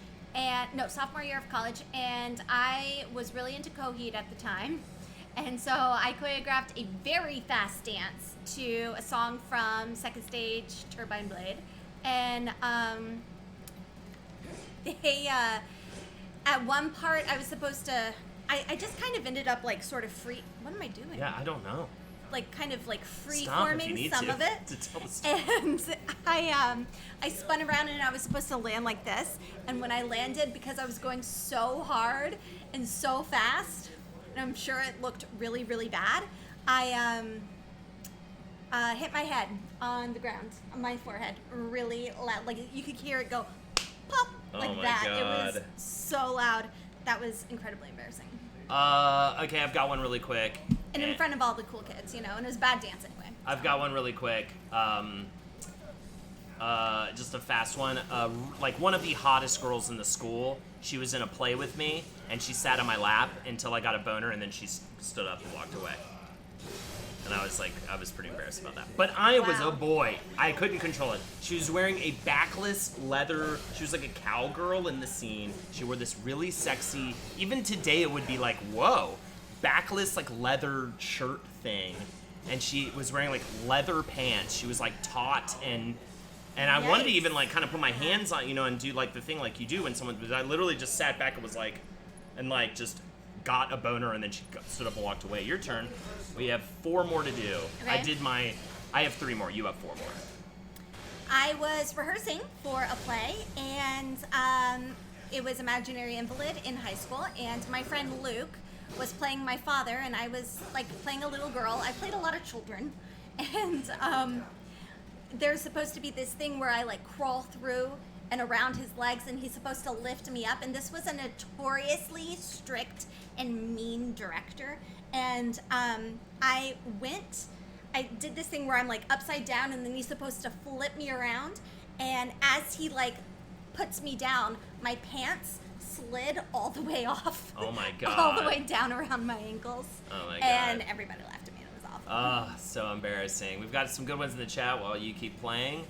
sophomore year of college, and I was really into Coheed at the time, and so I choreographed a very fast dance to a song from Second Stage, Turbine Blade, and they at one part I was supposed to I just kind of ended up like sort of free. What am I doing? Yeah, I don't know. Like kind of like free Stop if you forming need some to, of it. to tell the story. And I spun around and I was supposed to land like this. And when I landed, because I was going so hard and so fast, and I'm sure it looked really, really bad, I hit my head on the ground, on my forehead, really loud. Like you could hear it go pop like Oh my that. It God. was so loud. That was incredibly embarrassing. Okay, I've got one really quick. And in front of all the cool kids, you know, and it was bad dance anyway. I've got one really quick. Just a fast one. Like one of the hottest girls in the school, she was in a play with me, and she sat on my lap until I got a boner, and then she stood up and walked away. And I was pretty embarrassed about that. But I was Wow. a boy. I couldn't control it. She was wearing a backless leather, she was like a cowgirl in the scene. She wore this really sexy, even today it would be like, whoa, backless like leather shirt thing. And she was wearing like leather pants. She was like taut and I wanted to Yikes. even like kind of put my hands on, you know, and do like the thing like you do when someone, but I literally just sat back and was like, and like just got a boner and then she stood up and walked away. Your turn. We have 4 more to do. Okay. I have 3 more. You have 4 more. I was rehearsing for a play, and it was Imaginary Invalid in high school, and my friend Luke was playing my father, and I was like playing a little girl. I played a lot of children, and there's supposed to be this thing where I like crawl through and around his legs, and he's supposed to lift me up, and this was a notoriously strict and mean director, and I did this thing where I'm like upside down, and then he's supposed to flip me around, and as he like puts me down, my pants slid all the way off. Oh my All the God. way down around my ankles. Oh my And God. everybody laughed at me, and it was awful. Ah, so embarrassing. We've got some good ones in the chat while you keep playing.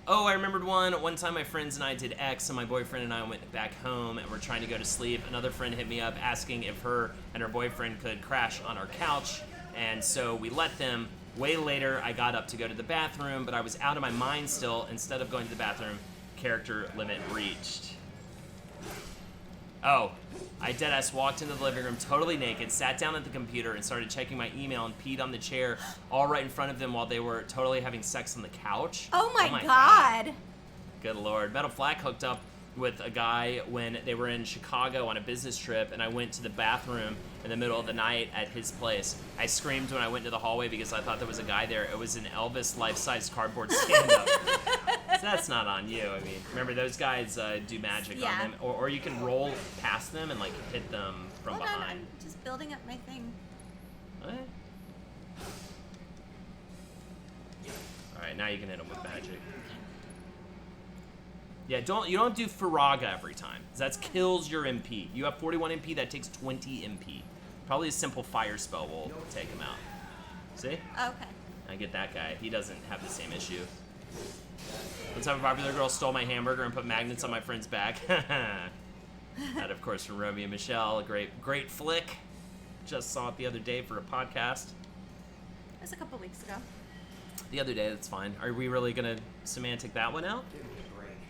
Oh, I remembered one. One time my friends and I did X, and my boyfriend and I went back home and we're trying to go to sleep. Another friend hit me up asking if her and her boyfriend could crash on our couch, and so we let them. Way later, I got up to go to the bathroom, but I was out of my mind still. Instead of going to the bathroom, character limit reached. Oh, I deadass walked into the living room totally naked, sat down at the computer, and started checking my email and peed on the chair all right in front of them while they were totally having sex on the couch. Oh my God. Good Lord. Metal Flag hooked up with a guy when they were in Chicago on a business trip, and I went to the bathroom in the middle of the night at his place. I screamed when I went into the hallway because I thought there was a guy there. It was an Elvis life-size cardboard stand-up. So that's not on you. I mean, remember those guys do magic Yeah. on them, or you can roll past them and like hit them from Hold on, behind. I'm just building up my thing. What? All right, now you can hit them with magic. Yeah, you don't do Faraga every time. 'Cause that kills your MP. You have 41 MP, that takes 20 MP. Probably a simple fire spell will take him out. See? Okay. I get that guy. He doesn't have the same issue. One time a popular girl stole my hamburger and put magnets on my friend's back. That, of course, from Romeo and Michelle. A great flick. Just saw it the other day for a podcast. It was a couple weeks ago. The other day, that's fine. Are we really going to semantic that one out?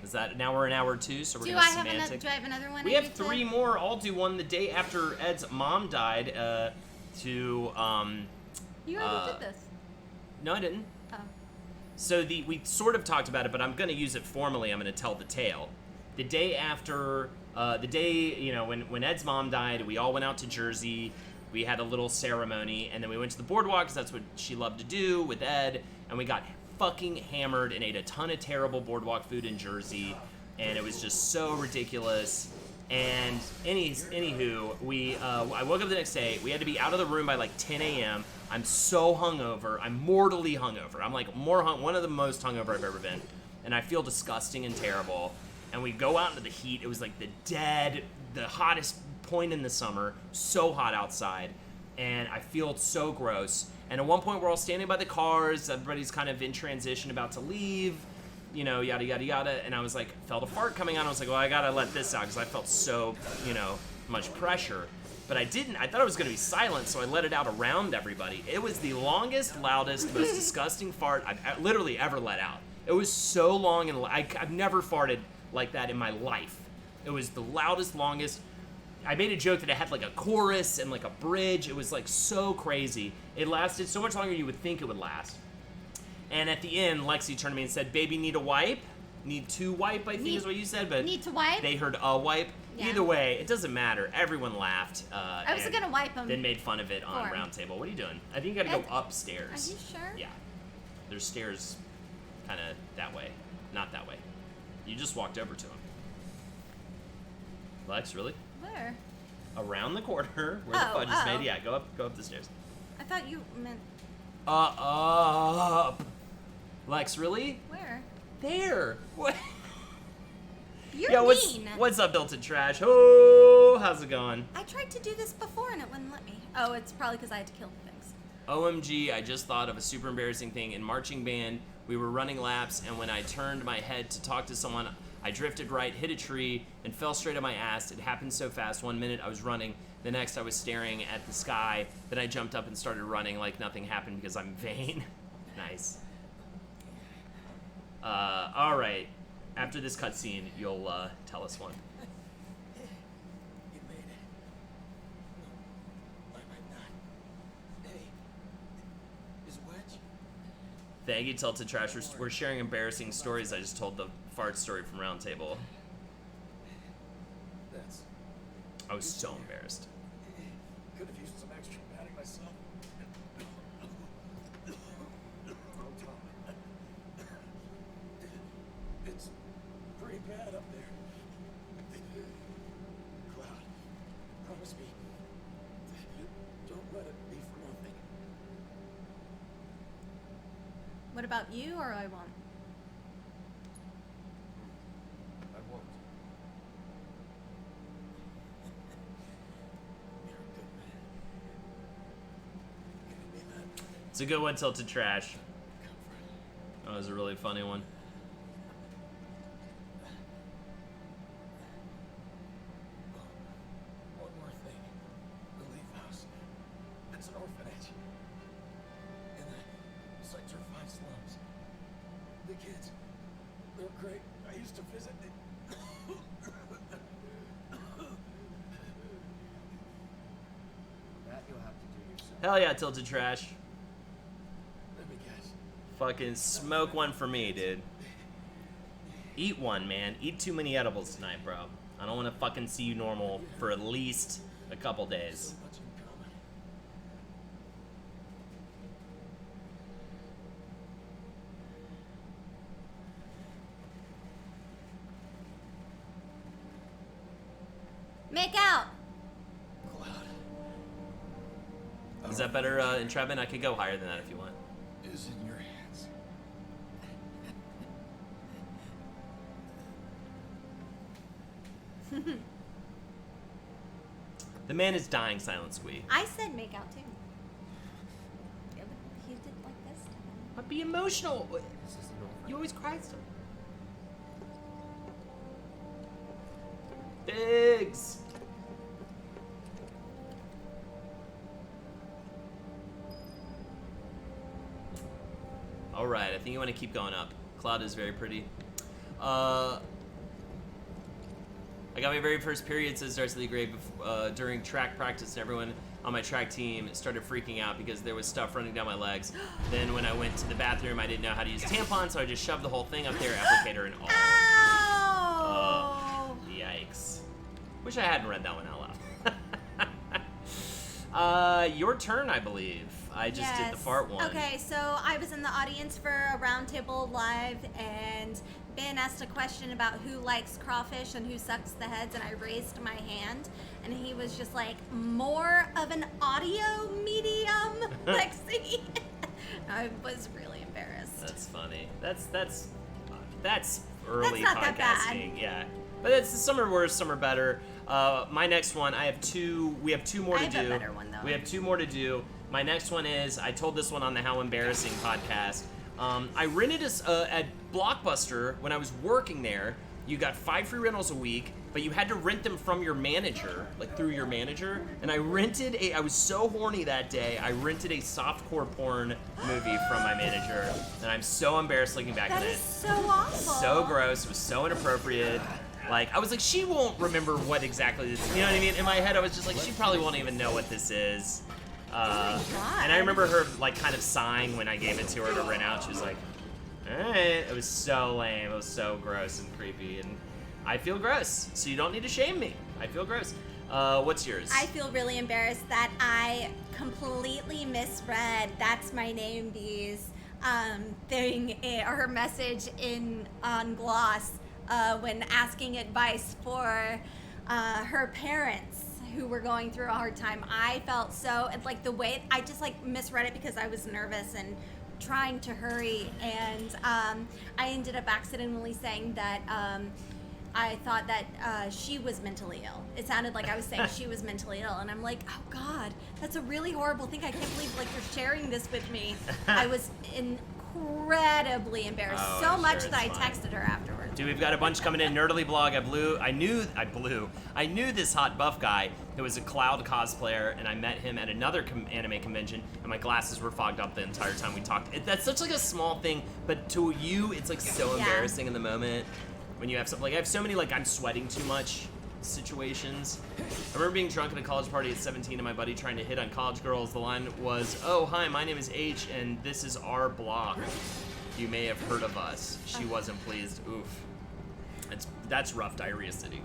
Is that, now we're in hour 2, so we're Do going I to have semantic. do I have another one? We I have need to- 3 more. I'll do one the day after Ed's mom died You already did this. No, I didn't. Oh. So we sort of talked about it, but I'm going to use it formally. I'm going to tell the tale. The day after, when Ed's mom died, we all went out to Jersey. We had a little ceremony, and then we went to the boardwalk because that's what she loved to do with Ed, and we got fucking hammered and ate a ton of terrible boardwalk food in Jersey, and it was just so ridiculous. And anywho, I woke up the next day. We had to be out of the room by like 10 a.m. I'm so hungover. I'm mortally hungover. I'm like one of the most hungover I've ever been, and I feel disgusting and terrible. And we go out into the heat. It was like the hottest point in the summer. So hot outside, and I feel so gross. And at one point, we're all standing by the cars. Everybody's kind of in transition, about to leave. You know, yada, yada, yada. And I was like, felt a fart coming on. I was like, well, I gotta let this out because I felt so, much pressure. But I didn't. I thought it was gonna be silent, so I let it out around everybody. It was the longest, loudest, most disgusting fart I've literally ever let out. It was so long, and I've never farted like that in my life. It was the loudest, longest. I made a joke that it had like a chorus and like a bridge. It was like so crazy. It lasted so much longer than you would think it would last. And at the end, Lexi turned to me and said, "Baby, need a wipe? Need to wipe," I think is what you said, but Need to wipe? they heard a wipe. Yeah. Either way, it doesn't matter. Everyone laughed. I was and gonna wipe them. Then made fun of it on for 'em. Roundtable. What are you doing? I think you gotta go Are upstairs. you sure? Yeah. There's stairs kind of that way. Not that way. You just walked over to him. Lex, really? Where? Around the corner where the Oh, fudge is oh. made. Yeah, go up the stairs. I thought you meant Up. Lex, really? where? There. What? You're Yo, mean. what's up, Built-In Trash? Oh, how's it going? I tried to do this before and it wouldn't let me. Oh, it's probably because I had to kill the things. OMG, I just thought of a super embarrassing thing. In marching band, we were running laps, and when I turned my head to talk to someone, I drifted right, hit a tree, and fell straight on my ass. It happened so fast. 1 minute I was running, the next I was staring at the sky. Then I jumped up and started running like nothing happened because I'm vain. Nice. All right. After this cutscene, you'll tell us one. You made it. No, I might not. Hey, is Wedge? Thank you, Tilted Trash. We're sharing embarrassing stories. I just told the fart story from Roundtable. That's. I was so embarrassed. Could have used some extra padding myself. It's pretty bad up there. Cloud, promise me. Don't let it be for nothing. What about you or I won't? I won't. You're a good man. Giving me that It's a good one, Tilted Trash. comfort. That was a really funny one. One more thing. The Leaf House. It's an orphanage. In the Sector 5 slums. The kids, they're great. I used to visit it. That you'll have to do yourself. Hell yeah, Tilted Trash. Let me guess. Fucking smoke one for me, dude. Eat one, man. Eat too many edibles tonight, bro. I don't want to fucking see you normal for at least a couple days. So much in common. Make out. Cloud. Is that better, Entrapment? I could go higher than that if you want. Is in your hands. The man is dying, Silent Squee. I said make out too. Yeah, but he did like this. But be emotional. This isn't over. You always cry stuff. Biggs. All right, I think you want to keep going up. Cloud is very pretty. I got my very first period, says Darcy Gray, during track practice, and everyone on my track team started freaking out because there was stuff running down my legs. Then when I went to the bathroom, I didn't know how to use tampons, so I just shoved the whole thing up there, applicator and all. Ow! Yikes. Wish I hadn't read that one out loud. Your turn, I believe. I just did the fart one. Okay, so I was in the audience for a Roundtable Live, and Ben asked a question about who likes crawfish and who sucks the heads, and I raised my hand, and he was just like, more of an audio medium, Lexi. I was really embarrassed. That's funny. That's early That's not that bad. podcasting. Yeah. But it's some are worse, some are better. My next one, we have two more to I do. have a better one, though. We have two more to do. My next one is, I told this one on the How Embarrassing podcast. I rented at Blockbuster when I was working there. You got 5 free rentals a week, but you had to rent them from your manager, like through your manager. And I was so horny that day, I rented a softcore porn movie from my manager. And I'm so embarrassed looking back That on is it. so awful. So gross. It was so inappropriate. Like, I was like, she won't remember what exactly this is. You know what I mean? In my head, I was just like, she probably won't even know what this is. God. And I remember her, like, kind of sighing when I gave it to her to rent out. She was like, alright. It was so lame. It was so gross and creepy. And I feel gross, so you don't need to shame me. I feel gross. What's yours? I feel really embarrassed that I completely misread "That's My Name, Bees" her message on Gloss when asking advice for her parents who were going through a hard time. I felt so like the way I just like misread it because I was nervous and trying to hurry, and I ended up accidentally saying that I thought that she was mentally ill. It sounded like I was saying she was mentally ill, and I'm like, oh God, that's a really horrible thing. I can't believe like you're sharing this with me. I was incredibly embarrassed, Oh, so I'm much sure that it's I fine. texted her afterwards. Dude, we've got a bunch coming in. Nerdly blog. I knew this hot buff guy who was a Cloud cosplayer, and I met him at another anime convention, and my glasses were fogged up the entire time we talked. That's such like a small thing, but to you, it's like so Yeah. embarrassing in the moment when you have something. Like I have so many like I'm sweating too much situations. I remember being drunk at a college party at 17 and my buddy trying to hit on college girls. The line was, "Oh, hi, my name is H, and this is our block. You may have heard of us." She wasn't pleased. Oof. That's rough, Diarrhea City.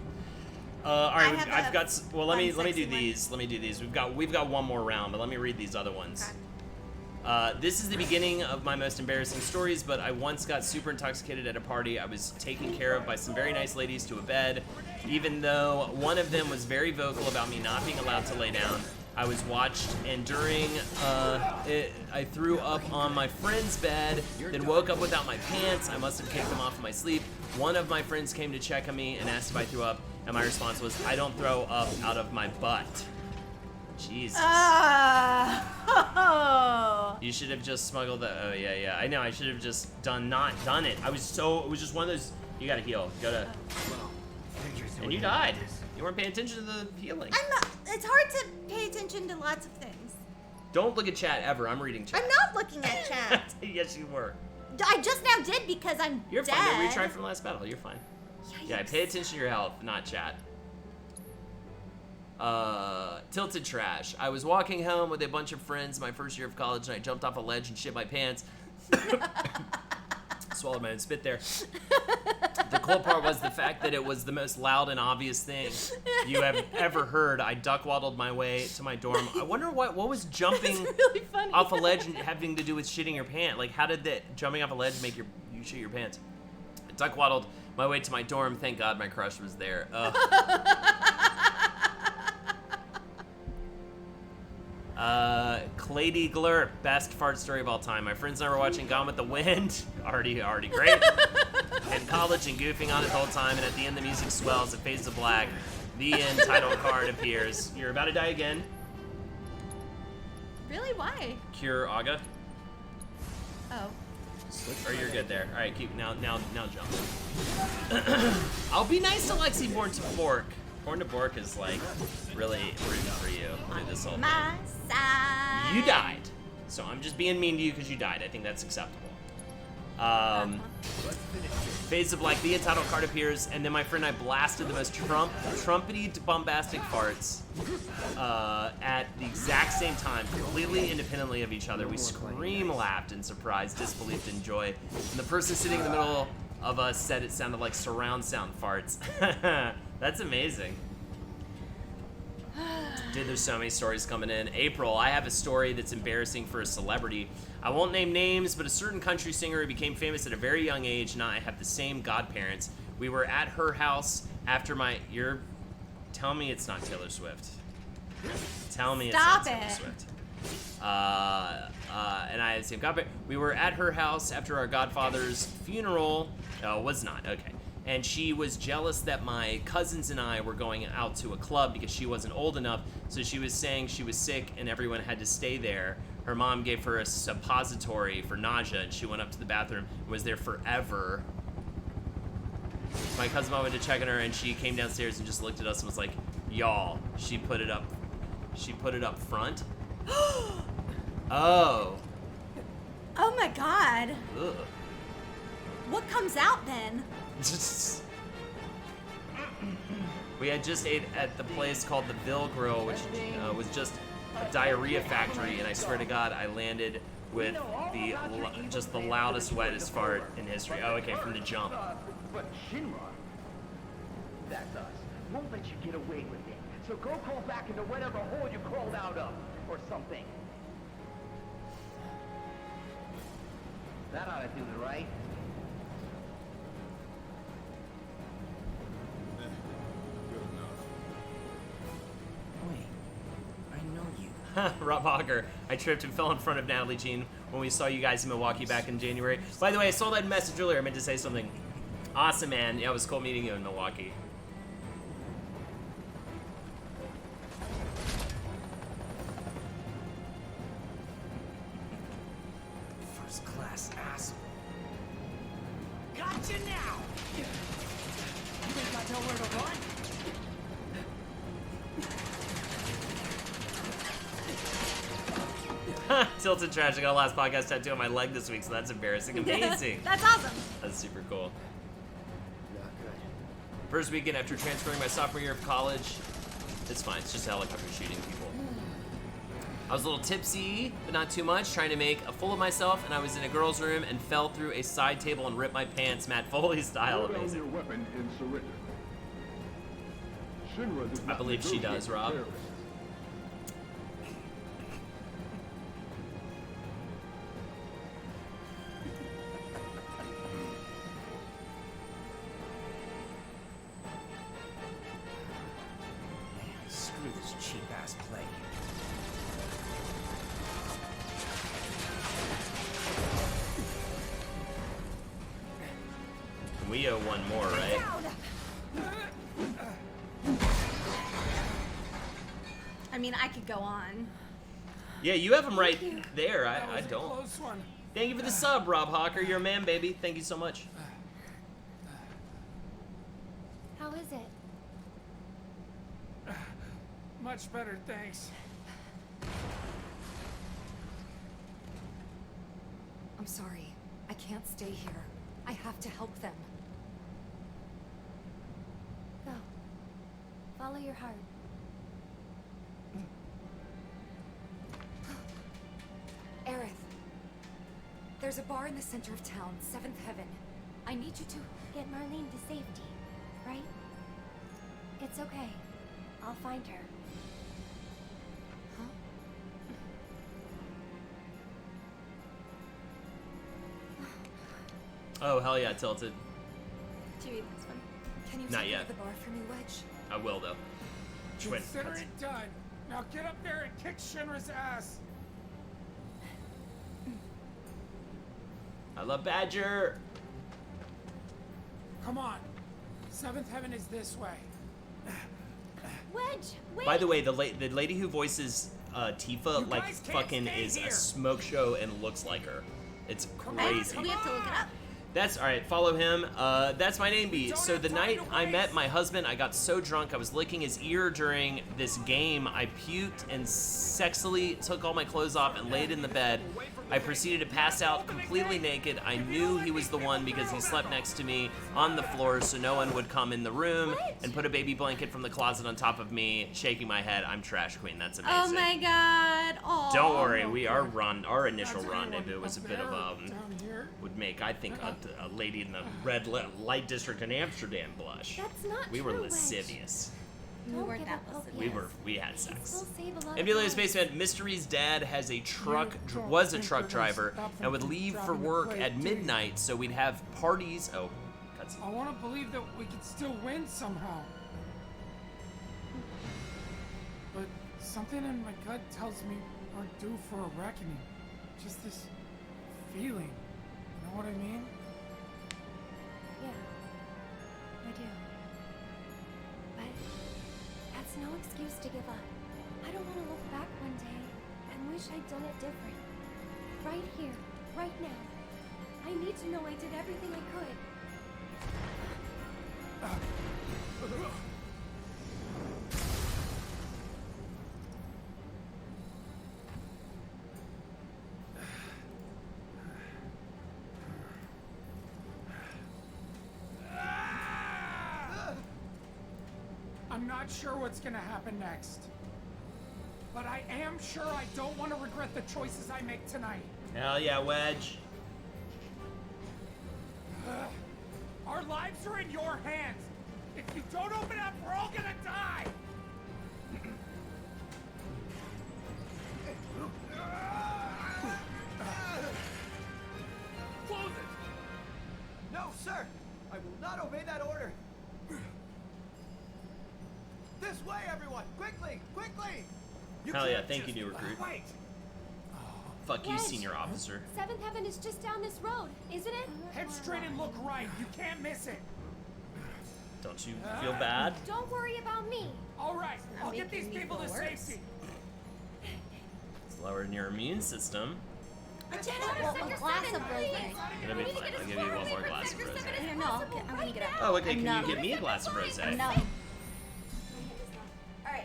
All right, I've got. Well, let me do these. Let me do these. We've got one more round, but let me read these other ones. Okay. This is the beginning of my most embarrassing stories, but I once got super intoxicated at a party. I was taken care of by some very nice ladies to a bed, even though one of them was very vocal about me not being allowed to lay down. I was watched, and during I threw up on my friend's bed, then woke up without my pants. I must have kicked them off in my sleep. One of my friends came to check on me and asked if I threw up, and my response was, "I don't throw up out of my butt." Jesus. You should have just smuggled the. Oh yeah. I know. I should have just not done it. It was just one of those. You gotta heal. And you died. You weren't paying attention to the healing. I'm not. It's hard to pay attention to lots of things. Don't look at chat ever. I'm reading chat. I'm not looking at chat. Yes, you were. I just now did because I'm You're dead. fine. Dude. Retry from the last battle. You're fine. Yeah, Yikes. pay attention to your health, not chat. Tilted trash. I was walking home with a bunch of friends my first year of college, and I jumped off a ledge and shit my pants. Swallowed my own spit there. The cool part was the fact that it was the most loud and obvious thing you have ever heard. I duck waddled my way to my dorm. I wonder what was jumping It's really funny. off a ledge and having to do with shitting your pants. Like, how did that jumping off a ledge make you shit your pants? I duck waddled my way to my dorm. Thank God my crush was there. Clady Glurp, best fart story of all time. My friends and I were watching Gone with the Wind, already great. In college and goofing on it the whole time, and at the end the music swells, it fades to black. The end title card appears. You're about to die again. Really? Why? Cure Aga. Oh. Or you're good there. All right, keep now jump. I'll be nice to Lexi Born to Bork. Born to Bork is like really rooting for you through this whole thing. My side. You died, so I'm just being mean to you because you died. I think that's acceptable. Phase of like the title card appears, and then my friend and I blasted the most trumpety bombastic farts at the exact same time, completely independently of each other. We scream, laughed in surprise, disbelief, and joy. And the person sitting in the middle of us said it sounded like surround sound farts. That's amazing. Dude, there's so many stories coming in. April, I have a story that's embarrassing for a celebrity. I won't name names, but a certain country singer who became famous at a very young age and I have the same godparents. We were at her house after tell me it's not Taylor Swift. Tell me Stop it's not Taylor it. Swift. And I had the same godparent. We were at her house after our godfather's funeral. Oh, it was not. Okay. And she was jealous that my cousins and I were going out to a club because she wasn't old enough. So she was saying she was sick and everyone had to stay there. Her mom gave her a suppository for nausea and she went up to the bathroom and was there forever. My cousin mom went to check on her and she came downstairs and just looked at us and was like, "Y'all, she put it up front." Oh. Oh my God. Ugh. What comes out then? We had just ate at the place called the Ville Grill, which was just a diarrhea factory, and I swear to God, I landed with just the loudest, wettest fart in history. Oh, it came from the jump. But Shinra, that's us, won't let you get away with it. So go crawl back into whatever hole you crawled out of, or something. That ought to do it, right? Good enough. Wait, I know you. Rob Hawker, I tripped and fell in front of Natalie Jean when we saw you guys in Milwaukee back in January. By the way, I saw that message earlier. I meant to say something. Awesome, man. Yeah, it was cool meeting you in Milwaukee. First class asshole. Gotcha now! You think I know where to run? Tilted Trash. I got a last podcast tattoo on my leg this week, so that's embarrassing. Amazing. That's awesome. That's super cool. Not good. First weekend after transferring my sophomore year of college. It's fine. It's just a helicopter shooting people. I was a little tipsy, but not too much, trying to make a fool of myself, and I was in a girl's room and fell through a side table and ripped my pants, Matt Foley style. Put down Amazing. your weapon and surrender. Shinra does I not believe she negotiate does, with Rob. terrorists. Man, screw this cheap-ass play. We owe one more, right? I mean, I could go on. Yeah, you have them right there. I don't. Close one. Thank you for the sub, Rob Hawker. You're a man, baby. Thank you so much. How is it? Much better, thanks. I'm sorry. I can't stay here. I have to help them. Go. Follow your heart. Aerith. There's a bar in the center of town, Seventh Heaven. I need you to... Get Marlene to safety, right? It's okay. I'll find her. Huh? Oh, hell yeah, Tilted. Did you read this one? Can you Not take yet. out the bar for me, Wedge? I will, though. Twin. Consider it done. Now get up there and kick Shinra's ass. I love Badger. Come on. Seventh Heaven is this way. Wedge, wait. By the way, the lady who voices Tifa, You like, guys can't fucking stay is here. a smoke show and looks like her. It's crazy. We have to look it up. That's all right. Follow him. That's my name, B. don't So have the time night to I met waste. my husband, I got so drunk I was licking his ear during this game. I puked and sexily took all my clothes off and laid in the bed. I proceeded to pass out completely naked. I knew he was the one because he slept next to me on the floor, so no one would come in the room and put a baby blanket from the closet on top of me, shaking my head. I'm trash queen. That's amazing. Oh my god. Oh. Don't worry, our initial That's anyone rendezvous was a up bit of there, a down here. would make, I think, a lady in the red light district in Amsterdam blush. That's not We were true, Wedge. lascivious. We Don't weren't give that up hope listening. yet. We had You sex. still save a lot of MDLA lives. Spaceman, Mystery's dad has a truck, don't was a think truck we're gonna driver, stop and would them from leave for dropping the work plate, at do you? midnight, so we'd have parties. Oh, cutscene. I want to believe that we could still win somehow. But something in my gut tells me we're due for a reckoning. Just this feeling. You know what I mean? Yeah, I do. But that's no excuse to give up. I don't want to look back one day and wish I'd done it different. Right here, right now. I need to know I did everything I could. not sure what's gonna happen next. But I am sure I don't want to regret the choices I make tonight. Hell yeah, Wedge. Our lives are in your hands. If you don't open up, we're all gonna die. Close it! No, sir! I will not obey that order! This way, everyone! Quickly! Quickly! Hell yeah, thank you, new recruit. Wait! Fuck you, Wedge. senior officer. Seventh Heaven is just down this road, isn't it? Head straight and look right. You can't miss it. Don't you feel bad? Don't worry about me. All right, I'll get these making me people to feel worse. safety. It's lowering your immune system. Well, a glass of rosé. It'll be fine. I'll give you one more glass of rosé. Here, no, I'm gonna get up. Oh, okay. I'm Can numb. you get me a glass of rosé? I'm numb. All right.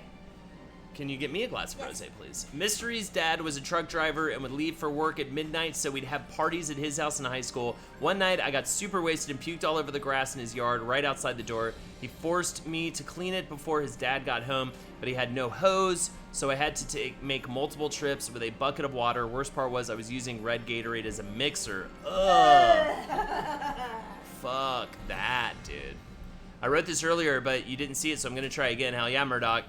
Can you get me a glass of rosé, please? Mystery's dad was a truck driver and would leave for work at midnight, so we'd have parties at his house in high school. One night, I got super wasted and puked all over the grass in his yard right outside the door. He forced me to clean it before his dad got home, but he had no hose, so I had to make multiple trips with a bucket of water. Worst part was I was using red Gatorade as a mixer. Ugh. Fuck that, dude. I wrote this earlier, but you didn't see it, so I'm gonna try again. Hell yeah, Murdoch.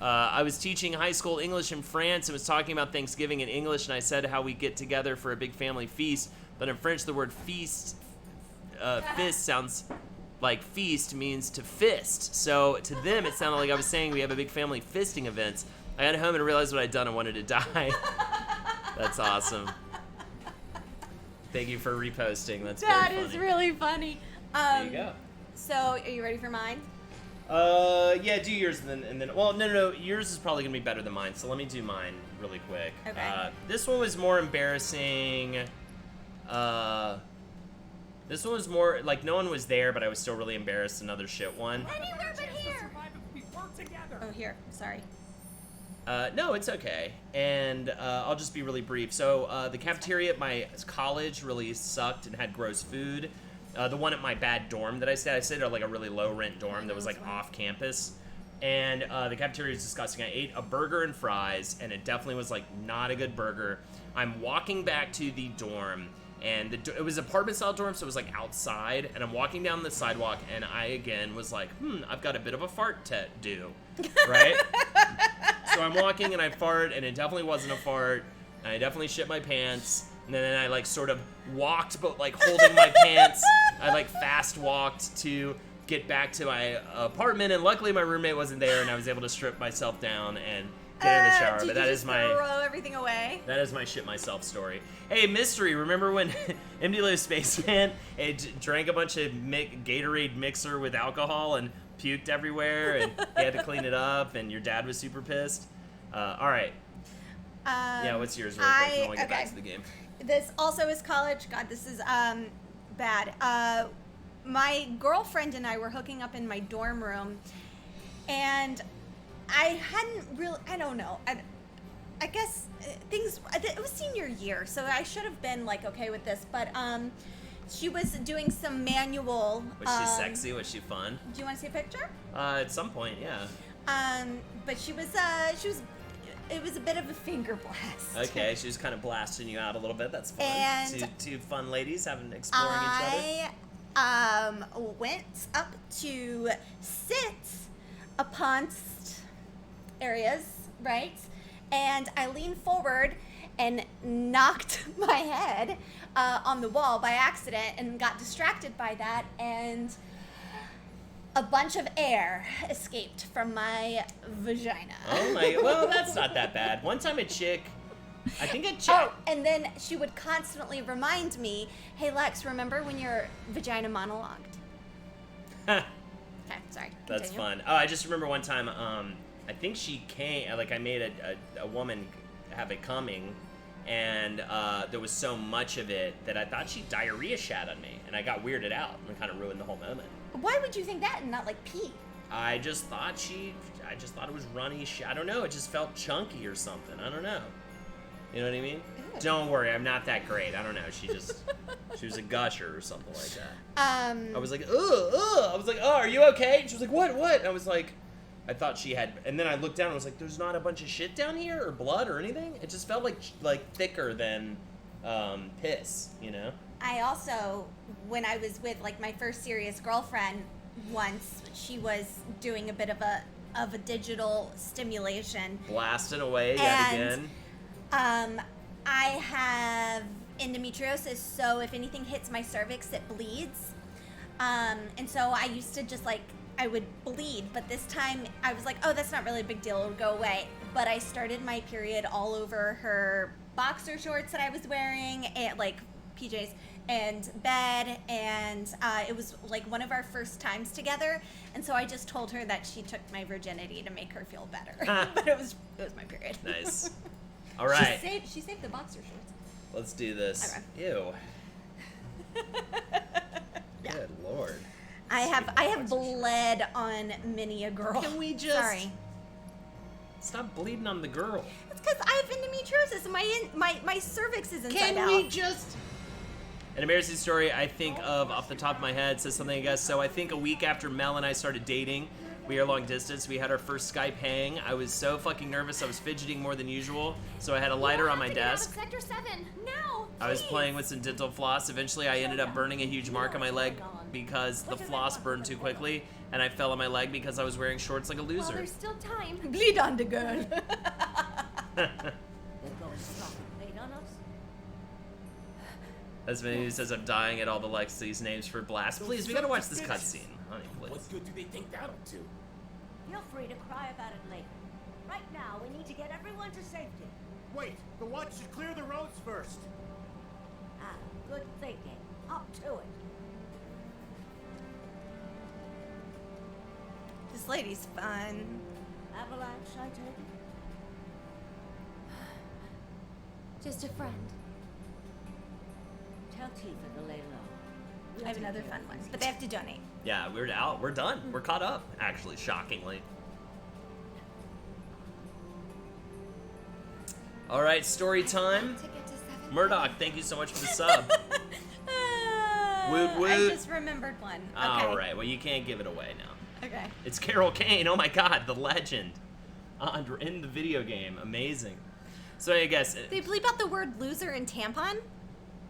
I was teaching high school English in France and was talking about Thanksgiving in English, and I said how we get together for a big family feast, but in French the word fist sounds like feast means to fist. So to them it sounded like I was saying we have a big family fisting events. I got home and realized what I'd done and wanted to die. That's awesome. Thank you for reposting. That's That very is funny. really funny. There you go. So, are you ready for mine? Yeah, do yours and then. Well, no. Yours is probably gonna be better than mine. So let me do mine really quick. Okay. This one was more embarrassing. This one was more like no one was there, but I was still really embarrassed. Another shit one. Anywhere but here. Survive if we work together. Oh, here. Sorry. No, it's okay. And I'll just be really brief. So the cafeteria at my college really sucked and had gross food. The one at my bad dorm that I stayed at like a really low rent dorm that was like off campus. And the cafeteria was disgusting. I ate a burger and fries, and it definitely was like not a good burger. I'm walking back to the dorm, and it was apartment style dorm, so it was like outside. And I'm walking down the sidewalk, and I again was like, I've got a bit of a fart to do, right? So I'm walking and I fart, and it definitely wasn't a fart. And I definitely shit my pants. And then I like sort of walked, but like holding my pants. I like fast walked to get back to my apartment, and luckily my roommate wasn't there, and I was able to strip myself down and get in the shower. Did But you that just is my throw everything away? that is my shit myself story. Hey, Mystery, remember when Empty Low Spaceman drank a bunch of Gatorade mixer with alcohol and puked everywhere, and he had to clean it up, and your dad was super pissed? All right. Yeah, what's yours real quick? Then we'll get back to the game. This also is college. God, this is bad. My girlfriend and I were hooking up in my dorm room, and I hadn't really, I don't know. I guess it was senior year, so I should have been like okay with this, but she was doing some manual. Was she sexy? Was she fun? Do you want to see a picture? At some point, yeah. But she was it was a bit of a finger blast. Okay, she was kind of blasting you out a little bit. That's fun. And two fun ladies exploring each other. I went up to sit upon areas, right? And I leaned forward and knocked my head on the wall by accident and got distracted by that, and a bunch of air escaped from my vagina. Oh my, well, that's not that bad. One time a chick, I think a chick. Oh, and then she would constantly remind me, hey Lex, remember when your vagina monologued? Okay, sorry. That's continue. fun. Oh, I just remember one time, I think she came, like I made a woman have it coming, and there was so much of it that I thought she diarrhea shat on me, and I got weirded out and kind of ruined the whole moment. Why would you think that and not like pee? I just thought it was runny. I don't know. It just felt chunky or something. I don't know. You know what I mean? Ew. Don't worry. I'm not that great. I don't know. She was a gusher or something like that. I was like, ugh. I was like, oh, are you okay? And she was like, what? And I was like, I thought she had, and then I looked down and was like, there's not a bunch of shit down here or blood or anything. It just felt like thicker than piss, you know? I also, when I was with like my first serious girlfriend once, she was doing a bit of a digital stimulation. Blasting away yet And, again. I have endometriosis, so if anything hits my cervix, it bleeds. And so I used to just like, I would bleed, but this time I was like, oh, that's not really a big deal, it'll go away. But I started my period all over her boxer shorts that I was wearing, and like PJs, and bed, and it was like one of our first times together, and so I just told her that she took my virginity to make her feel better. But it was my period. Nice. All right. She saved the boxer shorts. Let's do this. Okay. Ew. Good lord. I have bled on many a girl. Can we just Sorry. stop bleeding on the girl? It's because I have endometriosis. My cervix is inside out. Can we just? An embarrassing story I think of off the top of my head says something, I guess. So I think a week after Mel and I started dating, we are long distance. We had our first Skype hang. I was so fucking nervous. I was fidgeting more than usual. So I had a lighter on my desk. Sector 7 now. I was playing with some dental floss. Eventually, I ended up burning a huge mark on my leg because the floss burned too quickly, and I fell on my leg because I was wearing shorts like a Well, loser. there's still time. Bleed on the girl. That's when he says I'm dying at all the Lexi's names for blast. Please, we gotta watch this cutscene. Honey, What please. good do they think that'll do? Feel free to cry about it later. Right now, we need to get everyone to safety. Wait, the watch should clear the roads first. Ah, good thinking. Up to it. This lady's fun. Avalanche, I take it? Just a friend. Tell Tifa to lay low. I have another fun one, but they have to donate. Yeah, we're out. We're done. We're caught up, actually, shockingly. All right, story time. To get to 7. Murdoch, thank you so much for the sub. Woot woot. I just remembered one. Okay. All right, well, you can't give it away now. Okay. It's Carol Kane. Oh my God, the legend. In the video game. Amazing. So I guess They bleep out the word loser and tampon?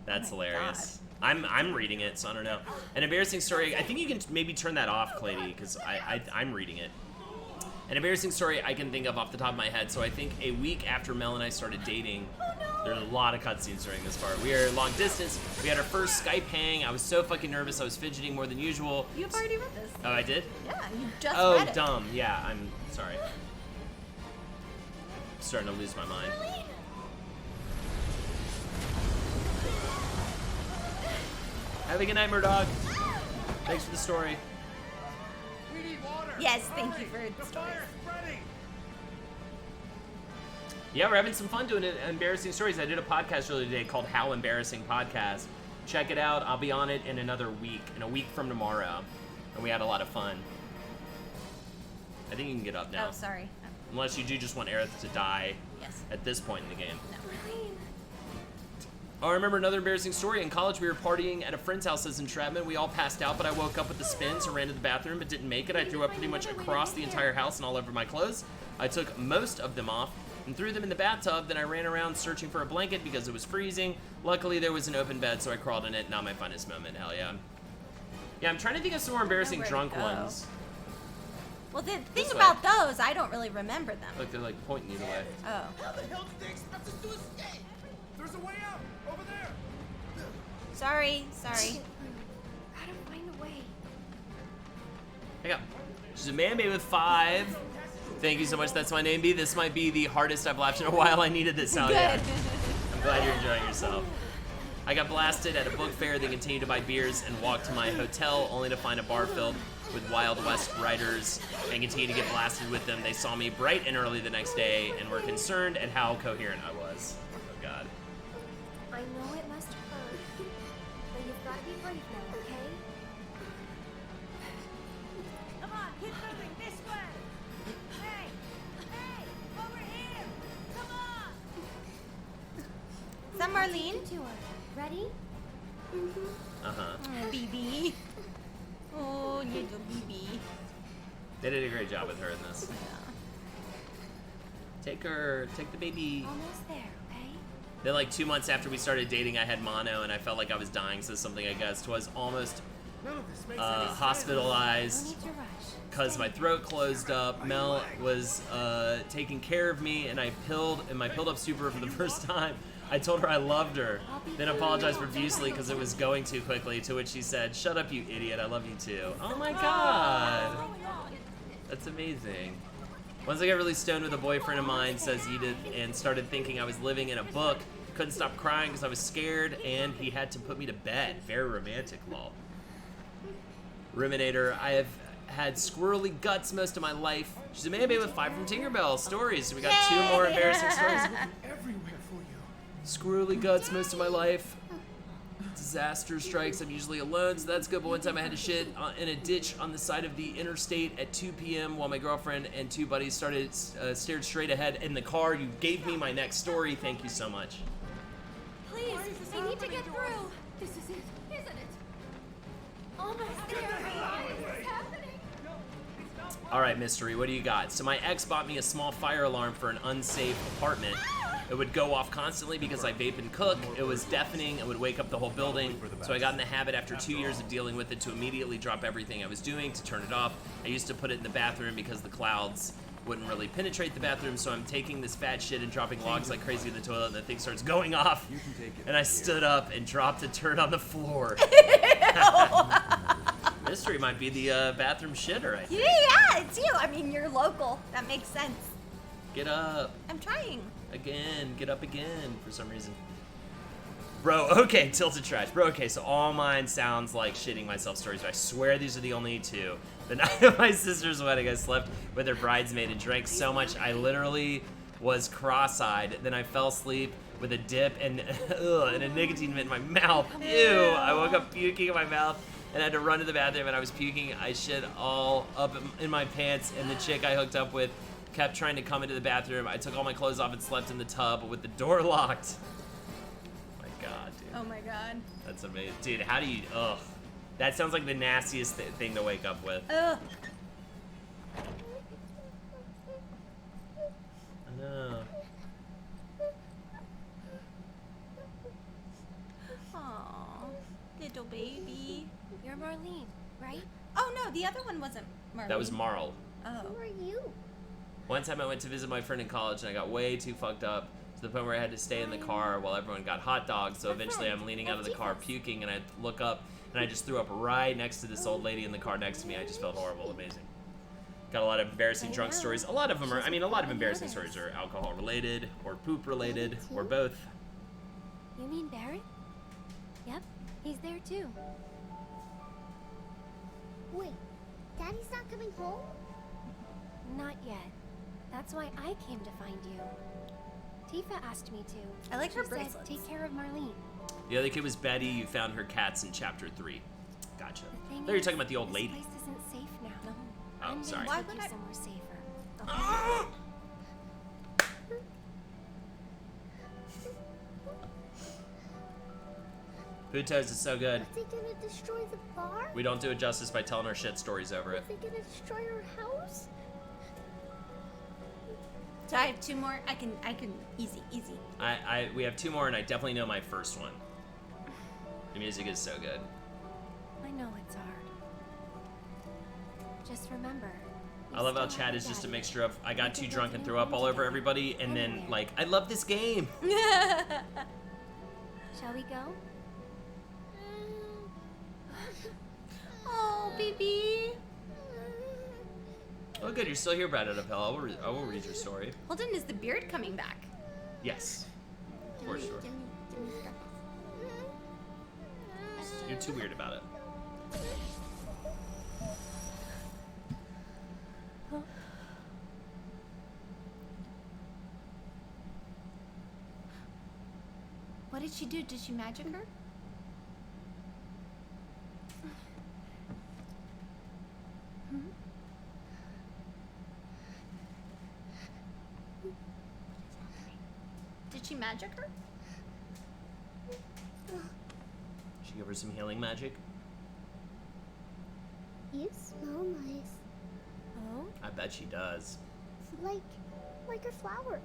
that's Oh my hilarious. I'm reading it, so I don't know. An embarrassing story. I think you can maybe turn that off, Clady, because I'm reading it. An embarrassing story I can think of off the top of my head. So I think a week after Mel and I started dating, there's a lot of cutscenes during this part. We are long distance. We had our first Skype hang. I was so fucking nervous. I was fidgeting more than usual. You've already read this. Oh, I did? Yeah, you just Oh, read it. dumb. Yeah, I'm sorry. I'm starting to lose my mind. Have a good night, Murdoch. Thanks for the story. We need water. Yes, thank you for The the stories. fire's spreading. Yeah, we're having some fun doing embarrassing stories. I did a podcast earlier today called How Embarrassing Podcast. Check it out. I'll be on it in another week, in a week from tomorrow. And we had a lot of fun. I think you can get up now. Oh, sorry. Unless you do just want Aerith to die Yes. at this point in the game. No. Oh, I remember another embarrassing story. In college, we were partying at a friend's house as entrapment. We all passed out, but I woke up with the spins and ran to the bathroom, but didn't make it. I threw up pretty much across the entire house and all over my clothes. I took most of them off and threw them in the bathtub. Then I ran around searching for a blanket because it was freezing. Luckily, there was an open bed, so I crawled in it. Not my funnest moment. Hell yeah. Yeah, I'm trying to think of some more embarrassing Nowhere to drunk go. ones. Well, the thing This way. about those, I don't really remember them. Look, they're like pointing you the way. Oh. How the hell did they expect us to escape? There's a way out over there. Sorry. Gotta find a way. I got. She's a man made with 5. Thank you so much. That's my name, B. This might be the hardest I've laughed in a while. I needed this. Hell yeah. I'm glad you're enjoying yourself. I got blasted at a book fair, then continued to buy beers and walked to my hotel only to find a bar filled with Wild West writers and continue to get blasted with them. They saw me bright and early the next day and were concerned at how coherent I was. Oh God. I know it must hurt, but you've got to be brave now, okay? Come on, keep moving this way. Hey, over here. Come on. Is that Marlene? To her. Ready? Uh-huh. Oh, BB. Oh, little BB. They did a great job with her in this. Take the baby. Almost there, okay? Then like 2 months after we started dating, I had mono and I felt like I was dying, so something I guessed was almost None of this makes any sense. No hospitalized need to rush. because my throat closed up. Mel was taking care of me, and I pilled up super for the first time. I told her I loved her, then apologized profusely because it was going too quickly, to which she said, "Shut up, you idiot, I love you too." Oh my god. That's amazing. Once I got really stoned with a boyfriend of mine, says Edith, and started thinking I was living in a book. Couldn't stop crying because I was scared, and he had to put me to bed. Very romantic, lol. Ruminator, I have had squirrely guts most of my life. She's a man with 5 from Tinkerbell stories. So we got 2 more embarrassing stories. Everywhere for you. Squirrely guts most of my life. Disaster strikes. I'm usually alone, so that's good. But one time I had to shit in a ditch on the side of the interstate at 2 p.m. while my girlfriend and 2 buddies stared straight ahead in the car. You gave me my next story. Thank you so much. Please, I need to get through. This is it, isn't it? Almost there. What is happening? All right, mystery, what do you got? So my ex bought me a small fire alarm for an unsafe apartment. It would go off constantly because I vape and cook. It was deafening and would wake up the whole building. So I got in the habit after 2 years of dealing with it to immediately drop everything I was doing to turn it off. I used to put it in the bathroom because the clouds wouldn't really penetrate the bathroom, so I'm taking this fat shit and dropping logs like crazy in the toilet, and the thing starts going off. And I stood up and dropped a turd on the floor. Mystery might be the bathroom shitter, I think. Yeah, it's you. I mean, you're local. That makes sense. Get up. I'm trying. Again. Get up again for some reason. Bro, okay, tilted trash. Bro, okay, so all mine sounds like shitting myself stories, but I swear these are the only 2. The night of my sister's wedding, I slept with her bridesmaid and drank so much I literally was cross-eyed. Then I fell asleep with a dip and, and a nicotine mint in my mouth. Ew! I woke up puking in my mouth and had to run to the bathroom, and I was puking. I shit all up in my pants, and the chick I hooked up with kept trying to come into the bathroom. I took all my clothes off and slept in the tub with the door locked. Oh my god, dude. Oh my god. That's amazing. Dude, how do you, ugh. That sounds like the nastiest thing to wake up with. Ugh. I know. Aw, little baby. You're Marlene, right? Oh no, the other one wasn't Marlene. That was Marl. Oh. Who are you? One time I went to visit my friend in college and I got way too fucked up to the point where I had to stay in the car while everyone got hot dogs. So eventually I'm leaning out of the car puking, and I look up and I just threw up right next to this old lady in the car next to me. I just felt horrible. Amazing. Got a lot of embarrassing drunk stories. A lot of them are, a lot of embarrassing stories are alcohol related or poop related or both. You mean Barrett? Yep, he's there too. Wait, Daddy's not coming home? Not yet. That's why I came to find you. Tifa asked me to. I like She her said, bracelets. take care of Marlene. The other kid was Betty. You found her cats in chapter 3. Gotcha. The thing There you're is, talking about the old this lady. place isn't safe now. No. Oh, I'm sorry. gonna Why take would you I- somewhere safer. Okay? Butos is so good. Are they gonna destroy the bar? We don't do it justice by telling our shit stories over Are it. they gonna destroy our house? So I have 2 more. I can easy. We have 2 more, and I definitely know my first one. The music is so good. I know it's hard. Just remember. I love how chat is just a mixture of I got too drunk and threw up all over everybody, and then like I love this game. Shall we go? Oh, baby. Oh, good, you're still here, Brad Adapel. I will read your story. Hold on, is the beard coming back? Yes, for sure. You're too weird about it. What did she do? Did she magic her? Did she magic her? Should give her some healing magic. You smell nice. I bet she does. Like her flower.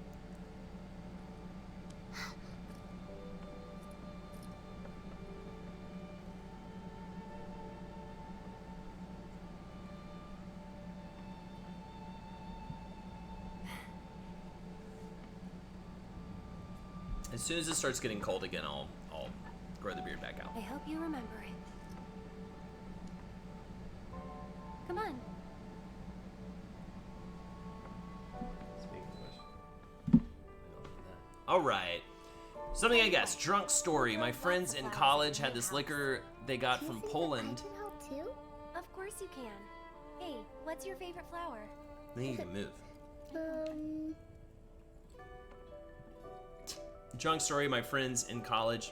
As soon as it starts getting cold again, I'll grow the beard back out. I hope you remember it. Come on. All right. Something I guess. Drunk story. My friends in college had this liquor they got from Poland. I can help too? Of course you can. Hey, what's your favorite flower? Then you can move. Drunk story. My friends in college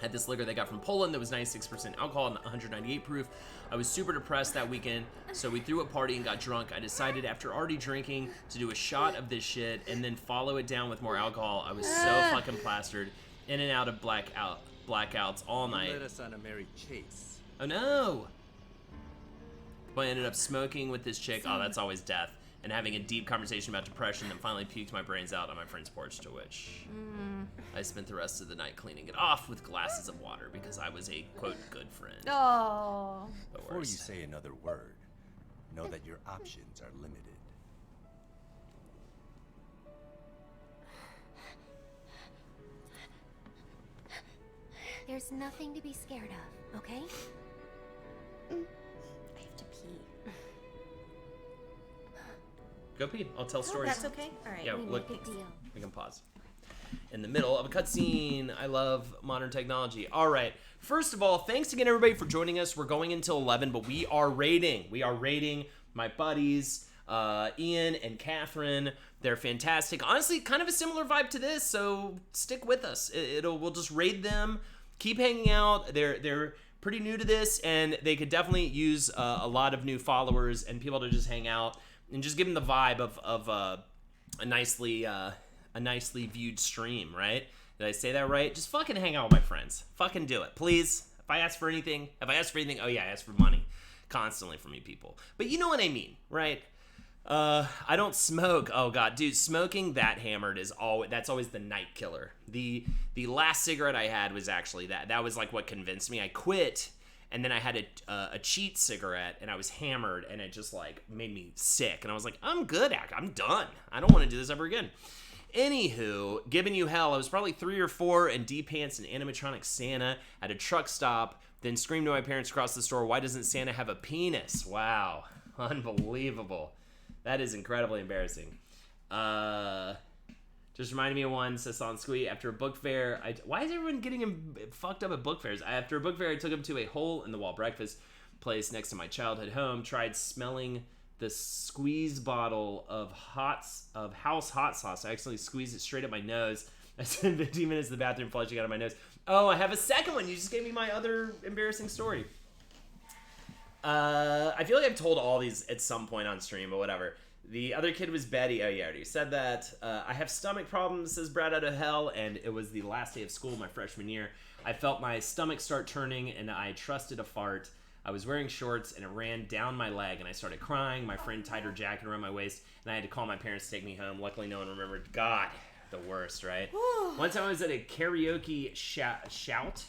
had this liquor they got from Poland that was 96% alcohol and 198 proof. I was super depressed that weekend, so we threw a party and got drunk. I decided after already drinking to do a shot of this shit and then follow it down with more alcohol. I was so fucking plastered, in and out of blackouts all night. Let us on a merry chase. Oh no! But I ended up smoking with this chick. Oh, that's always death. And having a deep conversation about depression that finally puked my brains out on my friend's porch, to which I spent the rest of the night cleaning it off with glasses of water because I was a, quote, good friend. Oh. The Before you worst. say another word, know that your options are limited. There's nothing to be scared of, okay? I have to pee. Go pee. I'll tell stories. That's okay? All right. Yeah, We look, make a deal. we can pause. In the middle of a cutscene. I love modern technology. All right. First of all, thanks again, everybody, for joining us. We're going until 11, but we are rating. We are rating my buddies, Ian and Catherine. They're fantastic. Honestly, kind of a similar vibe to this, so stick with us. We'll just raid them. Keep hanging out. They're pretty new to this, and they could definitely use a lot of new followers and people to just hang out and just give them the vibe of a nicely viewed stream, right? Did I say that right? Just fucking hang out with my friends. Fucking do it, please. If I ask for anything, oh yeah, I ask for money constantly from you people. But you know what I mean, right? I don't smoke. Oh god, dude, smoking that hammered is that's always the night killer. The last cigarette I had was actually that. That was like what convinced me. I quit, and then I had a cheat cigarette, and I was hammered, and it just like made me sick. And I was like, I'm good. I'm done. I don't want to do this ever again. Anywho, giving you hell. I was probably 3 or 4 in D-pants and animatronic Santa at a truck stop. Then screamed to my parents across the store, "Why doesn't Santa have a penis?" Wow, unbelievable. That is incredibly embarrassing. Just reminded me of one, says on Squee. After a book fair, why is everyone getting him fucked up at book fairs? After a book fair, I took him to a hole-in-the-wall breakfast place next to my childhood home. Tried smelling the squeeze bottle of house hot sauce. I actually squeezed it straight up my nose. I spent 15 minutes in the bathroom flushing out of my nose. Oh, I have a second one. You just gave me my other embarrassing story. I feel like I've told all these at some point on stream, but whatever. The other kid was Betty. Oh, yeah, I already said that. I have stomach problems, says Brad out of hell, and it was the last day of school my freshman year. I felt my stomach start turning, and I trusted a fart. I was wearing shorts, and it ran down my leg, and I started crying. My friend tied her jacket around my waist, and I had to call my parents to take me home. Luckily, no one remembered. God, the worst, right? One time I was at a karaoke shout.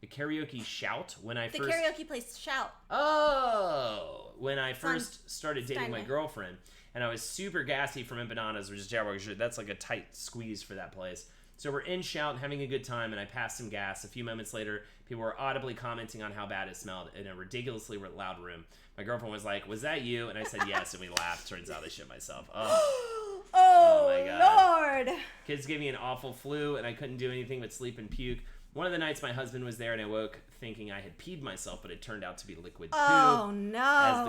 A karaoke shout when I The first... karaoke place, Shout. Oh! When I first started dating my Steinway. girlfriend, and I was super gassy from Empanadas, which is Jabberwock. That's like a tight squeeze for that place. So we're in Shout, having a good time, and I passed some gas. A few moments later, people were audibly commenting on how bad it smelled in a ridiculously loud room. My girlfriend was like, "Was that you?" And I said yes, and we laughed. Turns out I shit myself. Oh. Oh, my God. Lord. Kids gave me an awful flu, and I couldn't do anything but sleep and puke. One of the nights my husband was there, and I woke thinking I had peed myself, but it turned out to be liquid poo. Oh, no. As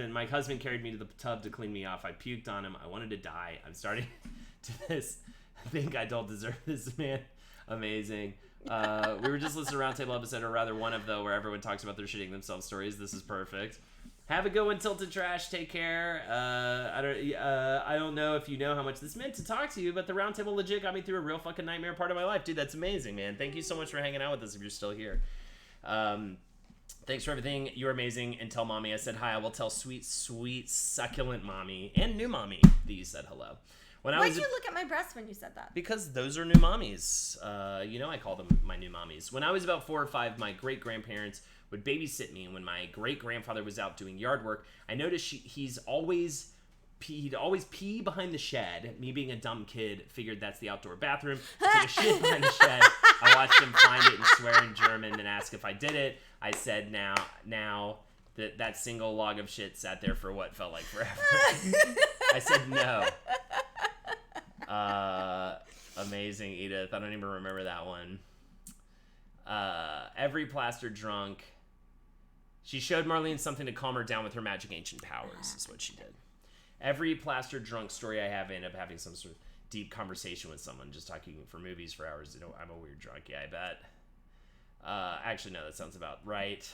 my husband carried me to the tub to clean me off, I puked on him. I wanted to die. I'm starting to this. I think I don't deserve this, man. Amazing. We were just listening to a Roundtable episode, or rather one of where everyone talks about their shitting themselves stories. This is perfect. Have a good one, Tilted Trash. Take care. I don't know if you know how much this meant to talk to you, but the Roundtable legit got me through a real fucking nightmare part of my life. Dude, that's amazing, man. Thank you so much for hanging out with us if you're still here. Thanks for everything. You're amazing. And tell mommy I said hi. I will tell sweet, sweet, succulent mommy and new mommy that you said hello. Why'd you look at my breasts when you said that? Because those are new mommies. I call them my new mommies. When I was about 4 or 5, my great-grandparents would babysit me. And when my great-grandfather was out doing yard work, I noticed he'd always pee behind the shed. Me being a dumb kid, figured that's the outdoor bathroom. Took a shit behind the shed. I watched him find it and swear in German, then ask if I did it. I said now that single log of shit sat there for what felt like forever. I said no. Amazing, Edith. I don't even remember that one. Every plastered drunk. She showed Marlene something to calm her down with her magic ancient powers, is what she did. Every plastered drunk story I have, I end up having some sort of deep conversation with someone, just talking for movies for hours. I'm a weird drunk, yeah, I bet. Actually, no, that sounds about right.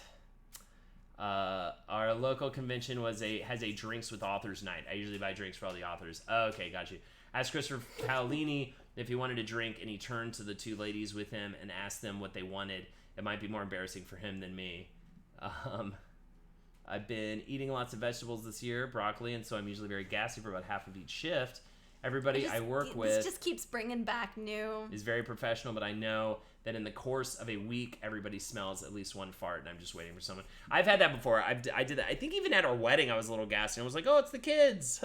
Our local convention has a drinks with authors night. I usually buy drinks for all the authors. Okay, got you. Asked Christopher Paolini if he wanted a drink, and he turned to the 2 ladies with him and asked them what they wanted. It might be more embarrassing for him than me. I've been eating lots of vegetables this year, broccoli, and so I'm usually very gassy for about half of each shift. Everybody I work with this just keeps bringing back new. Is very professional, but I know that in the course of a week, everybody smells at least one fart, and I'm just waiting for someone. I've had that before. I did that. I think even at our wedding, I was a little gassy. I was like, "Oh, it's the kids."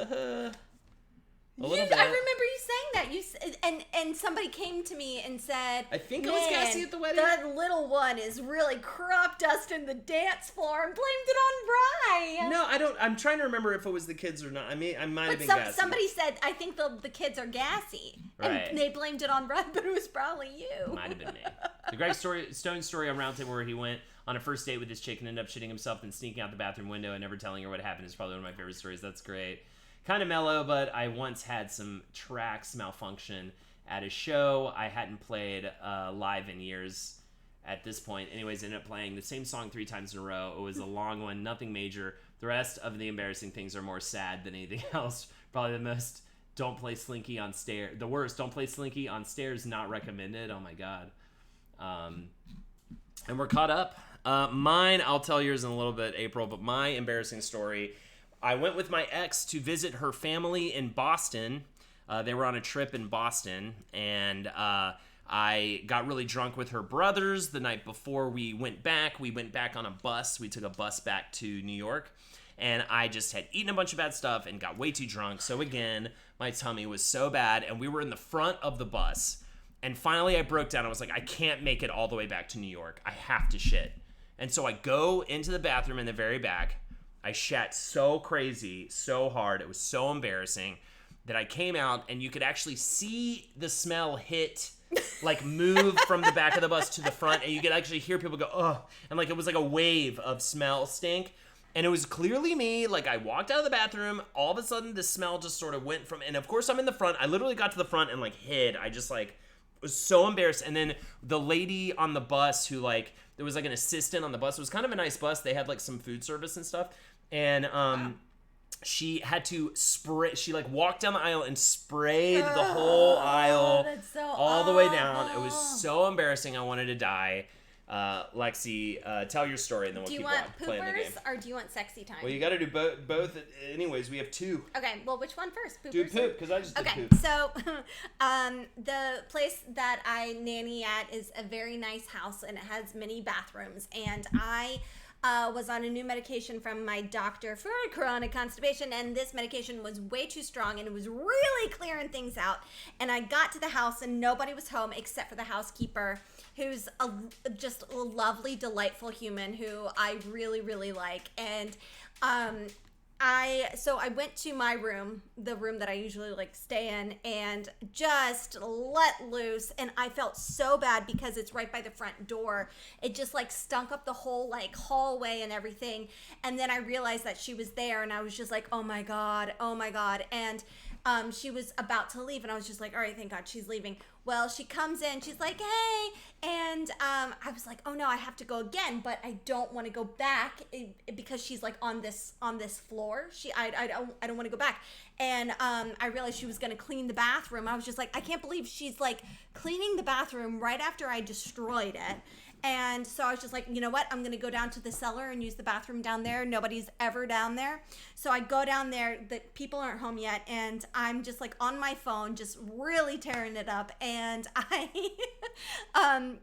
I remember you saying that. And somebody came to me and said, I think I was gassy at the wedding. That little one is really crop dusting the dance floor and blamed it on Rye. No, I don't. I'm trying to remember if it was the kids or not. I mean, I might have been gassy. Somebody said, I think the kids are gassy. Right. And they blamed it on Rye, but it was probably you. Might have been me. The Greg Stone story on Roundtable where he went on a first date with this chick and ended up shitting himself and sneaking out the bathroom window and never telling her what happened is probably one of my favorite stories. That's great. Kind of mellow, but I once had some tracks malfunction at a show. I hadn't played live in years at this point. Anyways, ended up playing the same song 3 times in a row. It was a long one, nothing major. The rest of the embarrassing things are more sad than anything else. Probably the most, don't play Slinky on stairs. The worst, don't play Slinky on stairs, not recommended. Oh my God. And we're caught up. Mine, I'll tell yours in a little bit, April, but my embarrassing story, I went with my ex to visit her family in Boston. They were on a trip in Boston, and I got really drunk with her brothers the night before we went back. We went back on a bus. We took a bus back to New York, and I just had eaten a bunch of bad stuff and got way too drunk. So again, my tummy was so bad, and we were in the front of the bus. And finally, I broke down. I was like, I can't make it all the way back to New York. I have to shit. And so I go into the bathroom in the very back. I shat so crazy, so hard. It was so embarrassing that I came out and you could actually see the smell hit, like move from the back of the bus to the front. And you could actually hear people go, ugh. And like it was like a wave of smell stink. And it was clearly me. Like I walked out of the bathroom. All of a sudden the smell just sort of went from, and of course I'm in the front. I literally got to the front and like hid. I just like was so embarrassed. And then the lady on the bus who like, there was like an assistant on the bus. It was kind of a nice bus. They had like some food service and stuff. And she had to spray, she like walked down the aisle and sprayed the whole aisle all the way down. It was so embarrassing. I wanted to die. Lexi, tell your story and then we'll keep playing the game. Do you want poopers or do you want sexy time? Well, you got to do both. Anyways, we have 2. Okay, well, which one first? Poopers do poop, because I just did poop. Okay, so the place that I nanny at is a very nice house and it has many bathrooms. And I was on a new medication from my doctor for chronic constipation, and this medication was way too strong and it was really clearing things out. And I got to the house and nobody was home except for the housekeeper, who's just a lovely, delightful human who I really, really like. And I went to my room, the room that I usually like stay in, and just let loose. And I felt so bad because it's right by the front door. It just like stunk up the whole like hallway and everything. And then I realized that she was there, and I was just like, oh my God. And she was about to leave, and I was just like, all right, thank God she's leaving. Well, she comes in, she's like, hey, and I was like, oh no, I have to go again, but I don't want to go back because she's like on this floor. I don't want to go back. And I realized she was gonna clean the bathroom. I was just like, I can't believe she's like cleaning the bathroom right after I destroyed it. And so I was just like, you know what? I'm going to go down to the cellar and use the bathroom down there. Nobody's ever down there. So I go down there. The people aren't home yet. And I'm just like on my phone, just really tearing it up. And I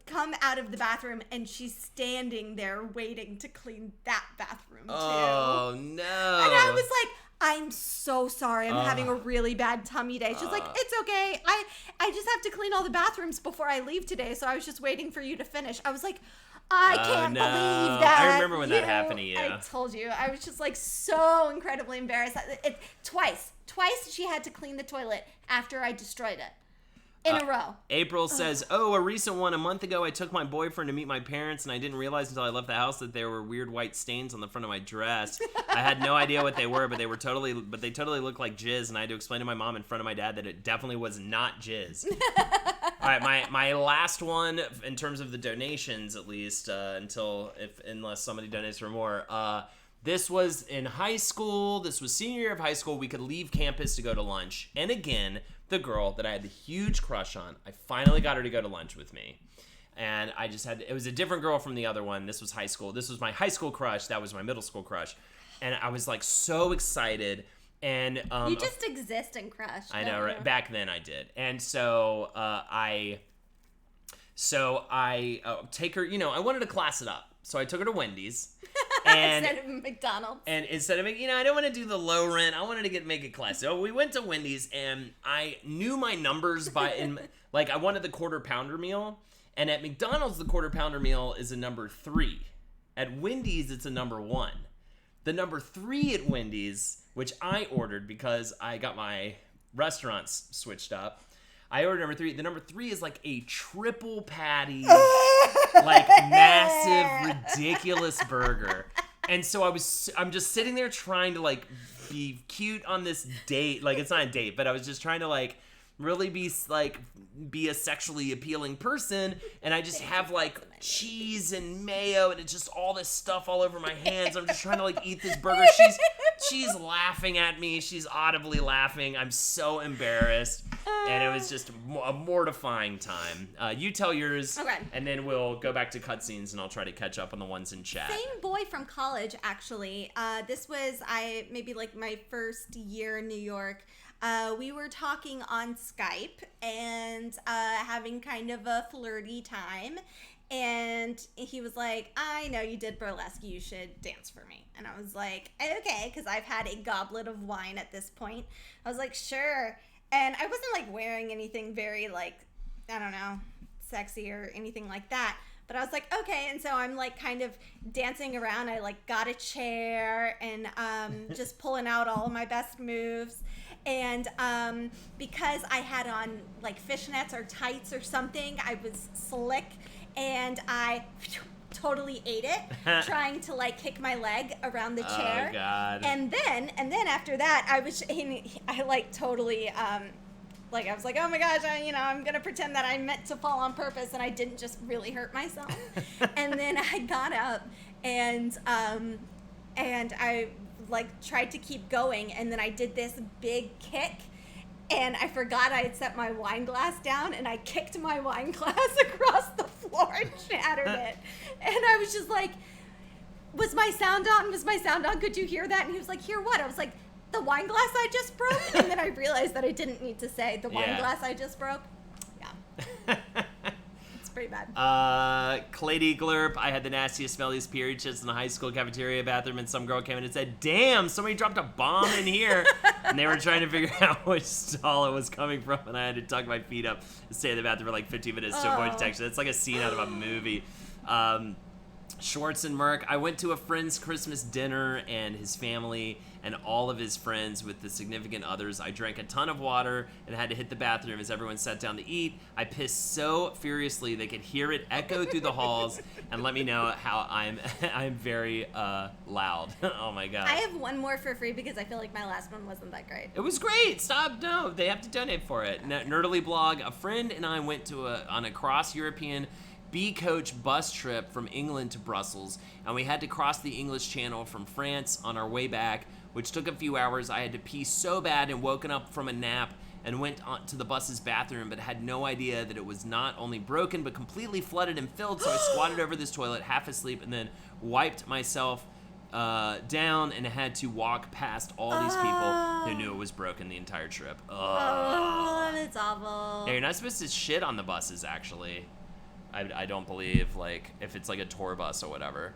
come out of the bathroom and she's standing there waiting to clean that bathroom too. Oh, no. And I was like, I'm so sorry. I'm having a really bad tummy day. She's like, it's okay. I just have to clean all the bathrooms before I leave today. So I was just waiting for you to finish. I was like, I can't believe that. I remember when that happened to you. I told you. I was just like so incredibly embarrassed. Twice she had to clean the toilet after I destroyed it. In a row. April says, a recent one. A month ago, I took my boyfriend to meet my parents, and I didn't realize until I left the house that there were weird white stains on the front of my dress. I had no idea what they were, but they totally looked like jizz, and I had to explain to my mom in front of my dad that it definitely was not jizz. All right, my last one, in terms of the donations, at least, unless somebody donates for more, this was in high school. This was senior year of high school. We could leave campus to go to lunch. And again, the girl that I had the huge crush on, I finally got her to go to lunch with me. And it was a different girl from the other one. This was high school. This was my high school crush. That was my middle school crush. And I was like so excited. And you just exist and crush. I know, right? Back then I did. And so I take her, I wanted to class it up. So I took her to Wendy's. And, instead of McDonald's. And instead of, I don't want to do the low rent. I wanted to make it classy. So we went to Wendy's, and I knew my numbers I wanted the quarter pounder meal. And at McDonald's, the quarter pounder meal is a number 3. At Wendy's, it's a number 1. The number 3 at Wendy's, which I ordered because I got my restaurants switched up. I ordered number 3. The number 3 is like a triple patty, like massive, ridiculous burger. And so I'm just sitting there trying to like be cute on this date. Like, it's not a date, but I was just trying to like really be a sexually appealing person. And I just have like cheese and mayo and it's just all this stuff all over my hands. I'm just trying to like eat this burger. She's laughing at me. She's audibly laughing. I'm so embarrassed. And it was just a mortifying time. You tell yours, okay, and then we'll go back to cutscenes, and I'll try to catch up on the ones in chat. Same boy from college, actually. This was maybe like my first year in New York. We were talking on Skype and having kind of a flirty time. And he was like, I know you did burlesque. You should dance for me. And I was like, okay, because I've had a goblet of wine at this point. I was like, sure. And I wasn't like wearing anything very like, I don't know, sexy or anything like that. But I was like, okay. And so I'm like kind of dancing around. I like got a chair and just pulling out all of my best moves. And because I had on like fishnets or tights or something, I was slick and I totally ate it, trying to like kick my leg around the chair. Oh God! And then after that, I like totally like I was like, oh my gosh, I'm gonna pretend that I meant to fall on purpose and I didn't just really hurt myself. And then I got up and I like tried to keep going, and then I did this big kick. And I forgot I had set my wine glass down, and I kicked my wine glass across the floor and shattered it. And I was just like, was my sound on? Was my sound on? Could you hear that? And he was like, hear what? I was like, the wine glass I just broke? And then I realized that I didn't need to say the wine glass I just broke. Yeah. It's pretty bad. Clady Glurp, I had the nastiest, smelliest period shits in the high school cafeteria bathroom, and some girl came in and said, damn, somebody dropped a bomb in here. And they were trying to figure out which stall it was coming from, and I had to tuck my feet up and stay in the bathroom for like 15 minutes to avoid detection. It's like a scene out of a movie. Schwartz and Merck, I went to a friend's Christmas dinner and his family and all of his friends with the significant others. I drank a ton of water and had to hit the bathroom as everyone sat down to eat. I pissed so furiously they could hear it echo through the halls and let me know how I'm very loud. Oh my God. I have one more for free because I feel like my last one wasn't that great. It was great. Stop. No, they have to donate for it. Nerdily blog, a friend and I went on a cross-European B-coach bus trip from England to Brussels, and we had to cross the English Channel from France on our way back, which took a few hours. I had to pee so bad and woken up from a nap and went on to the bus's bathroom, but had no idea that it was not only broken, but completely flooded and filled, so I squatted over this toilet, half asleep, and then wiped myself down and had to walk past all these people who knew it was broken the entire trip. Oh, that's awful. Yeah, you're not supposed to shit on the buses, actually. I don't believe, like, if it's like a tour bus or whatever.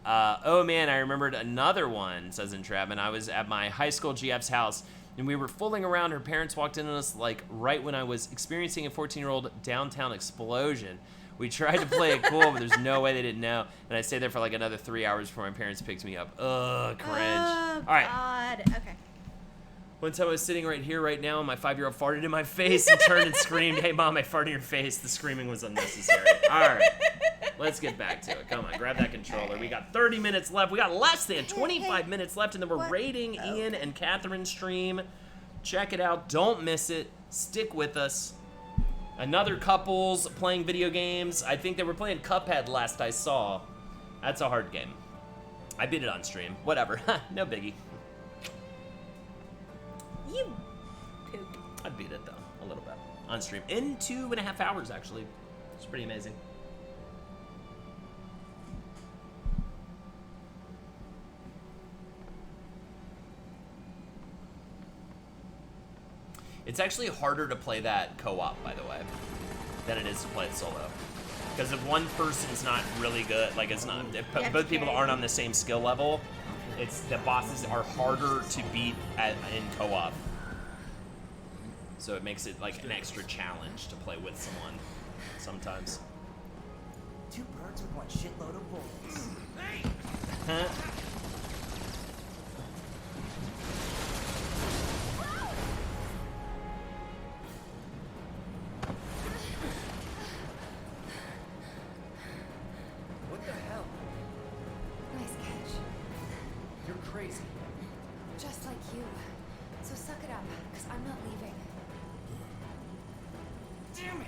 Oh man, I remembered another one, says Entrapment. I was at my high school GF's house, and we were fooling around. Her parents walked in on us, like, right when I was experiencing a 14-year-old downtown explosion. We tried to play it cool, but there's no way they didn't know. And I stayed there for like another 3 hours before my parents picked me up. Ugh, cringe. Oh, All right. God. Okay. One time I was sitting right here, right now, and my 5-year-old farted in my face and turned and screamed, "Hey, Mom, I farted in your face." The screaming was unnecessary. All right. Let's get back to it. Come on, grab that controller. We got 30 minutes left. We got less than 25 minutes left, and then we're rating Ian and Catherine's stream. Check it out. Don't miss it. Stick with us. Another couples playing video games. I think they were playing Cuphead last I saw. That's a hard game. I beat it on stream. Whatever. No biggie. You poop. I beat it, though. A little bit. On stream. In 2.5 hours, actually. It's pretty amazing. It's actually harder to play that co-op, by the way, than it is to play it solo. Because if one person's not really good, like it's not, if both people aren't on the same skill level, it's the bosses are harder to beat in co-op. So it makes it like an extra challenge to play with someone sometimes. 2 birds with 1 shitload of bullets. Hey! Huh? What the hell? Nice catch. You're crazy. Just like you. So suck it up, because I'm not leaving. Damn it!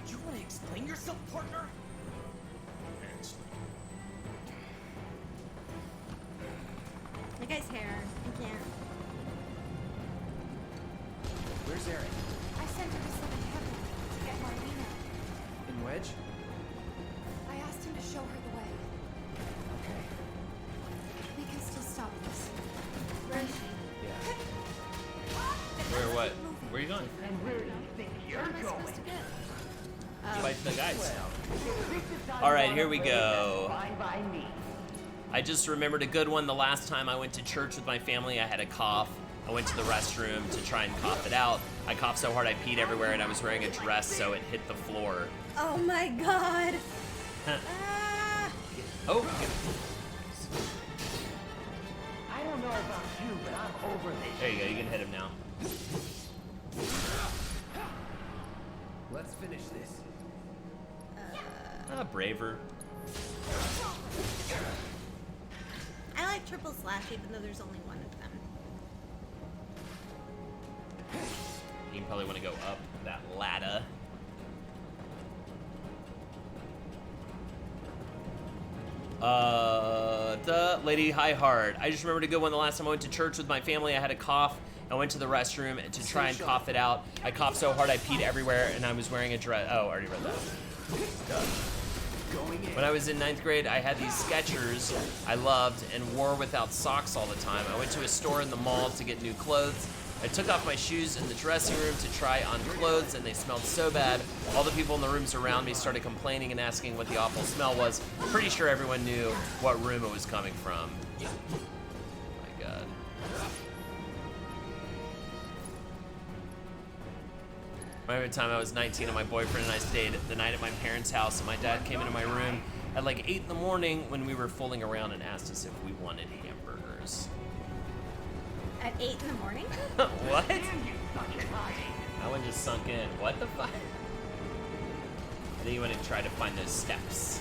You want to explain yourself, partner? That guy's hair. I can't. Where's Eric? I sent her to Seventh Heaven to get Marlena. In Wedge? I asked him to show her the way. Okay. We can still stop this. Where is she? Where what? Where are you going? And where do you think you're going? Fight the guys. All right, here we go. Fine by me. I just remembered a good one. The last time I went to church with my family, I had a cough. I went to the restroom to try and cough it out. I coughed so hard I peed everywhere, and I was wearing a dress, so it hit the floor. Oh my God. Oh. I don't know about you, but I'm over this. There you go. You can hit him now. Let's finish this. Braver. I like triple slash even though there's only one of them. You probably want to go up that ladder. Lady High Heart. I just remembered a good one. The last time I went to church with my family, I had a cough. I went to the restroom to try and cough it out. I coughed so hard I peed everywhere, and I was wearing a dress. Oh, I already read that. When I was in 9th grade, I had these Skechers I loved and wore without socks all the time. I went to a store in the mall to get new clothes. I took off my shoes in the dressing room to try on clothes, and they smelled so bad. All the people in the rooms around me started complaining and asking what the awful smell was. Pretty sure everyone knew what room it was coming from. My God. I remember the time I was 19 and my boyfriend and I stayed the night at my parents' house, and my dad came into my room at like 8 in the morning when we were fooling around and asked us if we wanted hamburgers. At 8 in the morning? What? That one just sunk in. What the fuck? I think you want to try to find those steps.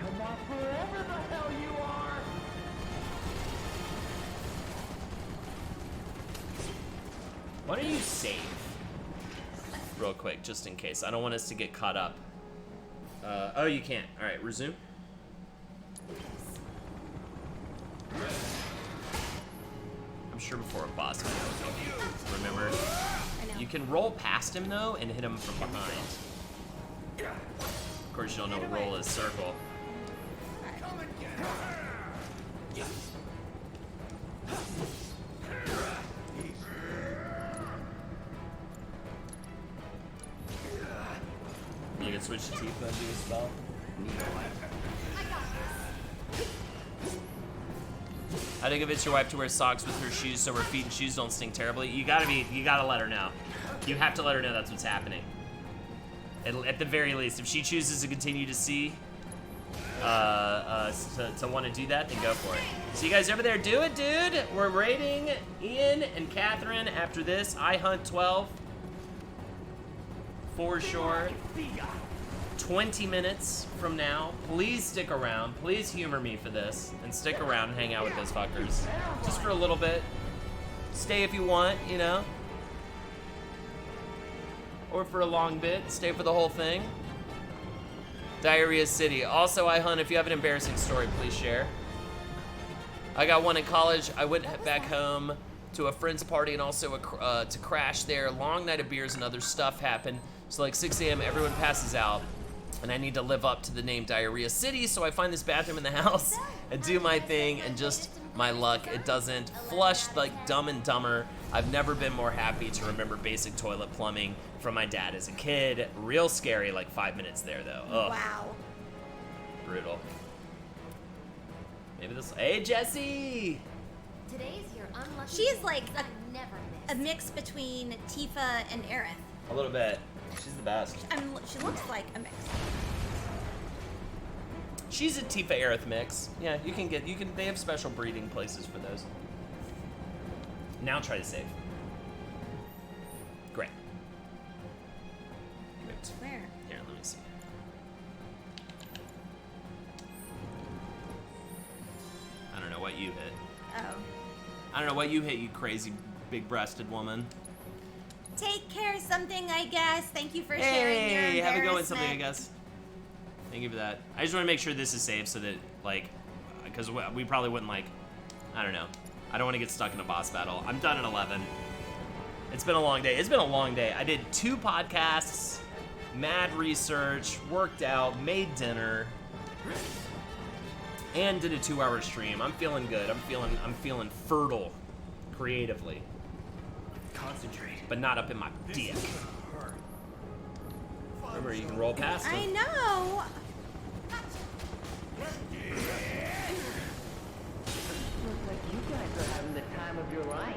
Come on, wherever the hell you are! Why don't you save? Real quick, just in case. I don't want us to get caught up. Oh, you can't. All right, resume. I'm sure before a boss fight. Remember? I know. You can roll past him though and hit him from behind. Of course, you don't know what roll is circle. You can switch to Tifa and do a spell. I think if it's your wife to wear socks with her shoes so her feet and shoes don't stink terribly, you gotta let her know. You have to let her know that's what's happening. At the very least, if she chooses to continue to see, to want to do that, then go for it. So you guys over there, do it, dude. We're rating Ian and Catherine after this. I Hunt 12. For sure. 20 minutes from now. Please stick around. Please humor me for this. And stick around and hang out with those fuckers. Just for a little bit. Stay if you want, you know? Or for a long bit. Stay for the whole thing. Diarrhea City. Also, I Hunt, if you have an embarrassing story, please share. I got one in college. I went back home to a friend's party and also to crash there. Long night of beers and other stuff happened. So like 6 a.m. everyone passes out. And I need to live up to the name Diarrhea City, so I find this bathroom in the house and do my thing, and just my luck, it doesn't flush like Dumb and Dumber. I've never been more happy to remember basic toilet plumbing from my dad as a kid. Real scary, like 5 minutes there though. Ugh. Wow. Brutal. Maybe this. Hey, Jesse. Today's your unlucky. She's like never a mix between Tifa and Aerith. A little bit. She's the best. I mean, she looks like a mix. She's a Tifa Aerith mix. Yeah, they have special breeding places for those. Now try to save. Great. Great. Where? Here, let me see. I don't know what you hit. Oh. I don't know what you hit, you crazy big-breasted woman. Take care of something, I guess. Thank you for sharing your Hey, have a go with embarrassment. something, I guess. Thank you for that. I just want to make sure this is safe so that, like, because we probably wouldn't, like, I don't know. I don't want to get stuck in a boss battle. I'm done at 11. It's been a long day. It's been a long day. I did 2 podcasts, mad research, worked out, made dinner, and did a 2-hour stream. I'm feeling good. I'm feeling fertile creatively. Concentrate. But not up in my dick. Remember, you can roll past them. I know. Looks like you guys are having the time of your life.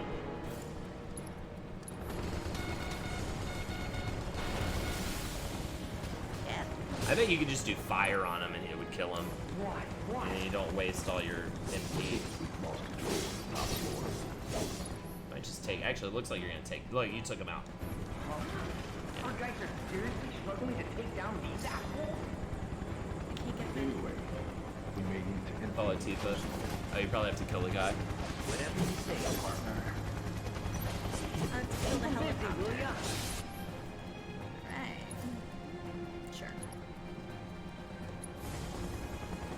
Yeah. I bet you could just do fire on him and it would kill him. Why? And you don't waste all your MP. Might just take. Actually, it looks like you're gonna take. Look, you took him out. You guys are seriously struggling to take down these assholes? Anyway, we may need to And follow Tifa. Oh, you probably have to kill the guy. Whatever you say, partner. Let's kill the helicopter. Will ya? Right. Sure.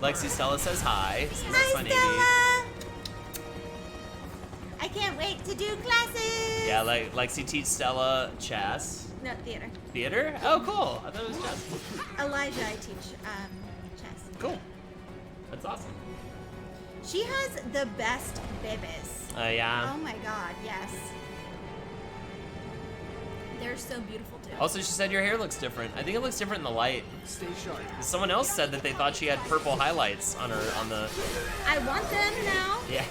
Lexi Stella says hi. Says that's Hi, my name. Stella. I can't wait to do classes. Yeah, like Lexi teach Stella chess. No, theater. Theater? Oh, cool. I thought it was chess. Elijah, I teach chess. Cool. That's awesome. She has the best bibis. Yeah. Oh my god, yes. They're so beautiful too. Also, she said your hair looks different. I think it looks different in the light. stay sharp. Someone else said that they thought she had purple highlights on her on the. I want them now. Yeah.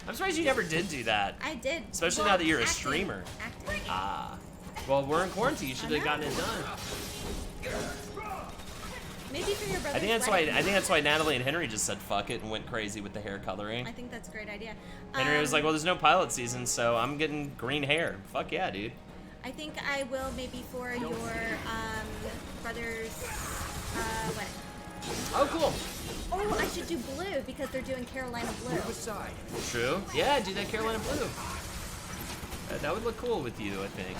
I'm surprised you never did do that. I did. Especially Well, now that you're a acting. streamer. Acting. Ah. Well, we're in quarantine. You should have gotten it done. Maybe for your brother's I think that's wedding. why Natalie and Henry just said fuck it and went crazy with the hair coloring. I think that's a great idea. Henry was like, well, there's no pilot season, so I'm getting green hair. Fuck yeah, dude. I think I will maybe for your brother's wedding. Oh, cool. Oh, I should do blue because they're doing Carolina blue. Aside. True. Yeah, do that Carolina blue. That would look cool with you, I think.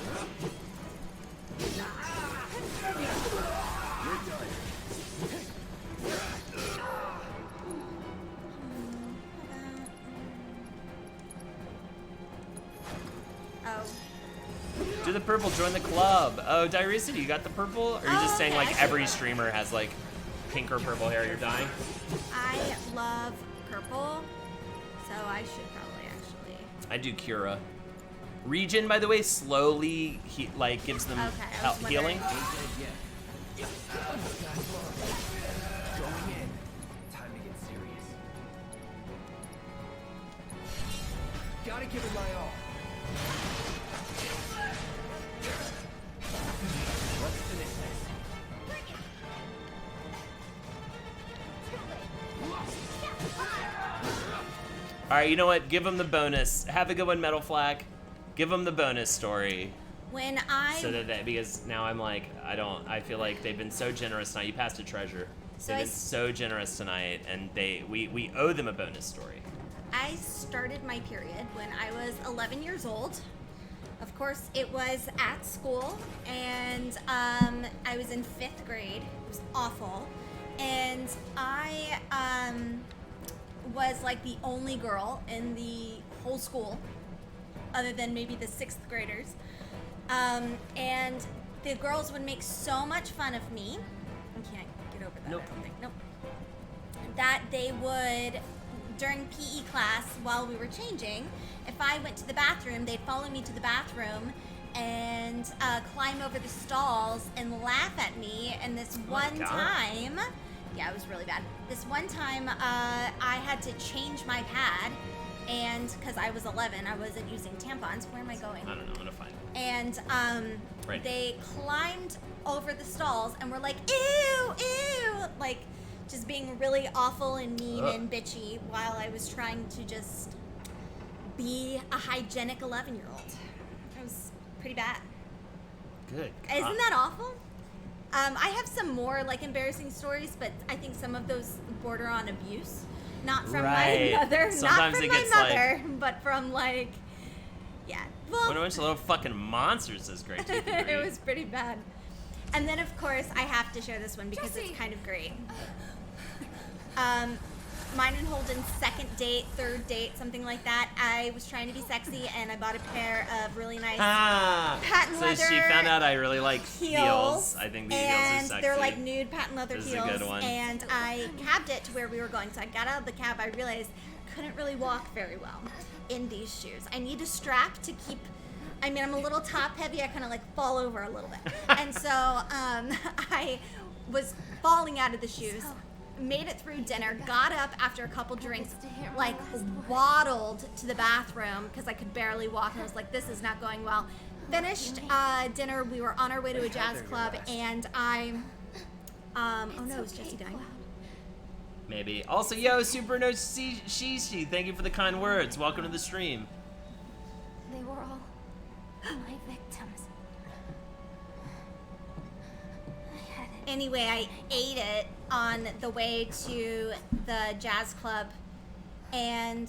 purple. Join the club. Oh, Diricity, you got the purple? Or are you just saying okay, like I every streamer has like pink or purple hair? You're dying. I love purple, so I should probably actually. I do Cura. Regen, by the way, slowly gives them Okay, I was healing. Going in. Time to get serious. Gotta give it my all. Let's finish this. All right, you know what? Give them the bonus. Have a good one, Metal Flag. Give them the bonus story. When I So that because now I'm like, I feel like they've been so generous tonight. You passed a treasure. So They've I been s- so generous tonight, and we owe them a bonus story. I started my period when I was 11 years old. Of course, it was at school, and I was in 5th grade. It was awful. And I was like the only girl in the whole school, other than maybe the 6th graders. And the girls would make so much fun of me. I can't get over that. Nope. I don't think. Nope. That they would, during PE class, while we were changing, if I went to the bathroom, they'd follow me to the bathroom and climb over the stalls and laugh at me. And this one God. time, yeah, it was really bad. This one time, I had to change my pad, and because I was 11, I wasn't using tampons. Where am I going? I don't know. I'm gonna find it. And Right. they climbed over the stalls and were like, ew, ew, like just being really awful and mean Ugh. and bitchy while I was trying to just be a hygienic 11-year-old. It was pretty bad. Good. Isn't God. that awful? I have some more like embarrassing stories, but I think some of those border on abuse. Not from Right. my mother, Sometimes not it from my gets, like- mother, but from like, yeah. Well, What a bunch of little fucking monsters, this great teeth and it Brie. was pretty bad. And then, of course, I have to share this one because Jesse. it's kind of great. Mine and Holden's second date, third date, something like that. I was trying to be sexy, and I bought a pair of really nice Ah, patent so leather she found out I really like heels. I think the and heels are sexy. they're like nude patent leather This is a heels. good one. And I cabbed it to where we were going. So I got out of the cab. I realized I couldn't really walk very well in these shoes. I need a strap to keep. I mean, I'm a little top heavy. I kind of like fall over a little bit. And so I was falling out of the shoes. Made it through dinner, got up after a couple drinks, like waddled to the bathroom because I could barely walk. And I was like, this is not going well. Finished dinner. We were on our way to a jazz club, and I, oh no, is Jesse dying? Maybe. Also, yo, Super No Shishi, thank you for the kind words. Welcome to the stream. They were all my victims. I had it. Anyway, I ate it on the way to the jazz club, and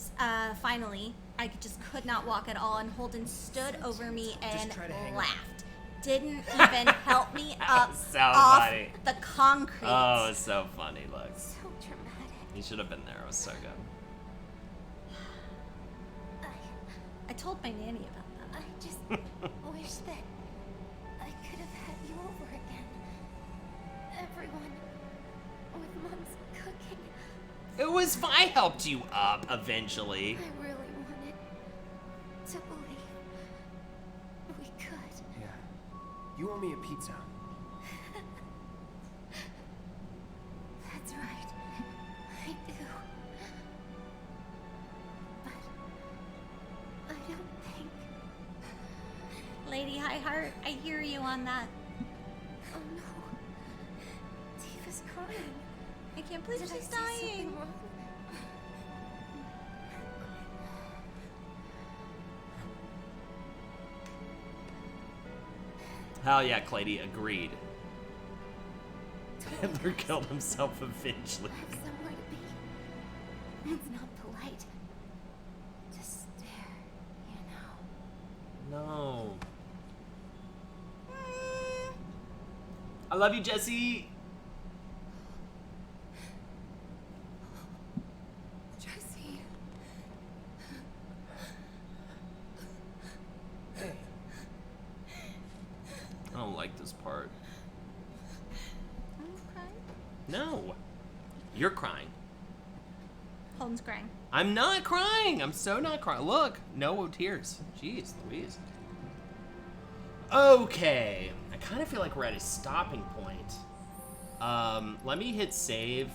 finally, I could not walk at all. And Holden stood over me and try to hang on. laughed. Didn't even help me up so off funny. the concrete. Oh, it's so funny, look. So dramatic. You should have been there. It was so good. I told my nanny about that. I just wish that I could have had you over again. Everyone with Mom's cooking. It was I helped you up eventually. I really wanted to believe we could. Yeah. You owe me a pizza. That's right. I do. But I don't think. Lady Highheart, I hear you on that. Oh no. Tifa's crying. I can't believe Did I she's say something dying. wrong? Hell yeah, Clady, agreed. Hitler killed himself eventually. Have somewhere to be. It's not polite to stare, you know. No. I love you, Jesse. Jesse. Hey. like this part. Okay. No. You're crying. Holden's crying. I'm not crying. I'm so not crying. Look, no tears. Jeez Louise. Okay. I kind of feel like we're at a stopping point. Let me hit save.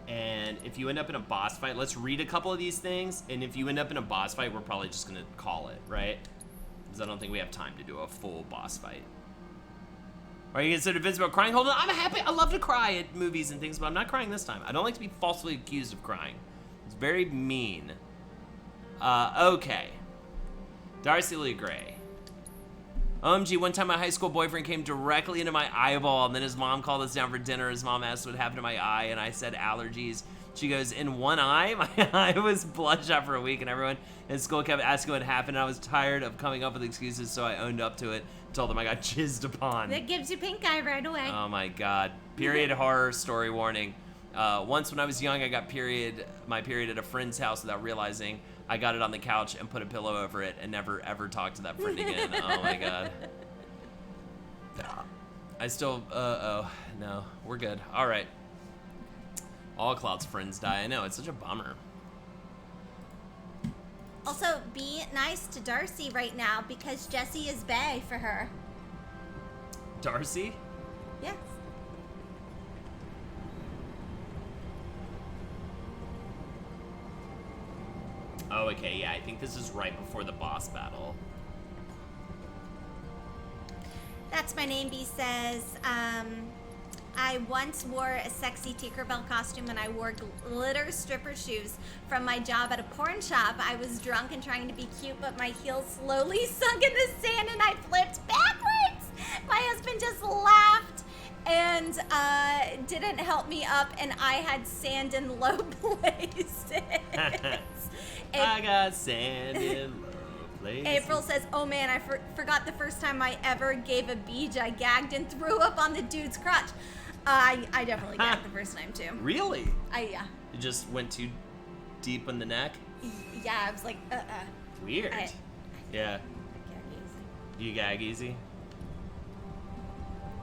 And if you end up in a boss fight, let's read a couple of these things. And if you end up in a boss fight, we're probably just going to call it, right? Because I don't think we have time to do a full boss fight. Are you considered Vince about crying? Hold on, I'm happy. I love to cry at movies and things, but I'm not crying this time. I don't like to be falsely accused of crying. It's very mean. Okay. Darcy Lee Gray. OMG, one time my high school boyfriend came directly into my eyeball, and then his mom called us down for dinner. His mom asked what happened to my eye, and I said allergies. She goes, in one eye? My eye was bloodshot for a week, and everyone in school kept asking what happened. I was tired of coming up with excuses, so I owned up to it. Told them I got jizzed upon. That gives you pink eye right away. Oh my god. Period horror story warning. Once when I was young, I got my period at a friend's house without realizing. I got it on the couch and put a pillow over it and never ever talked to that friend again. Oh my god. I still, no, we're good. All right. All Cloud's friends die. I know, it's such a bummer. Also, be nice to Darcy right now because Jesse is bae for her. Darcy? Yes. Oh, okay, yeah, I think this is right before the boss battle. That's my name, B says. I once wore a sexy Tinkerbell costume and I wore glitter stripper shoes from my job at a porn shop. I was drunk and trying to be cute, but my heels slowly sunk in the sand and I flipped backwards. My husband just laughed and didn't help me up, and I had sand in low places. I got sand in low places. April says, oh man, I forgot the first time I ever gave a beach. I gagged and threw up on the dude's crotch. I definitely gagged the first time too. Really? Yeah. You just went too deep in the neck? Yeah, I was like, Weird. Yeah. I gag easy. Do you gag easy?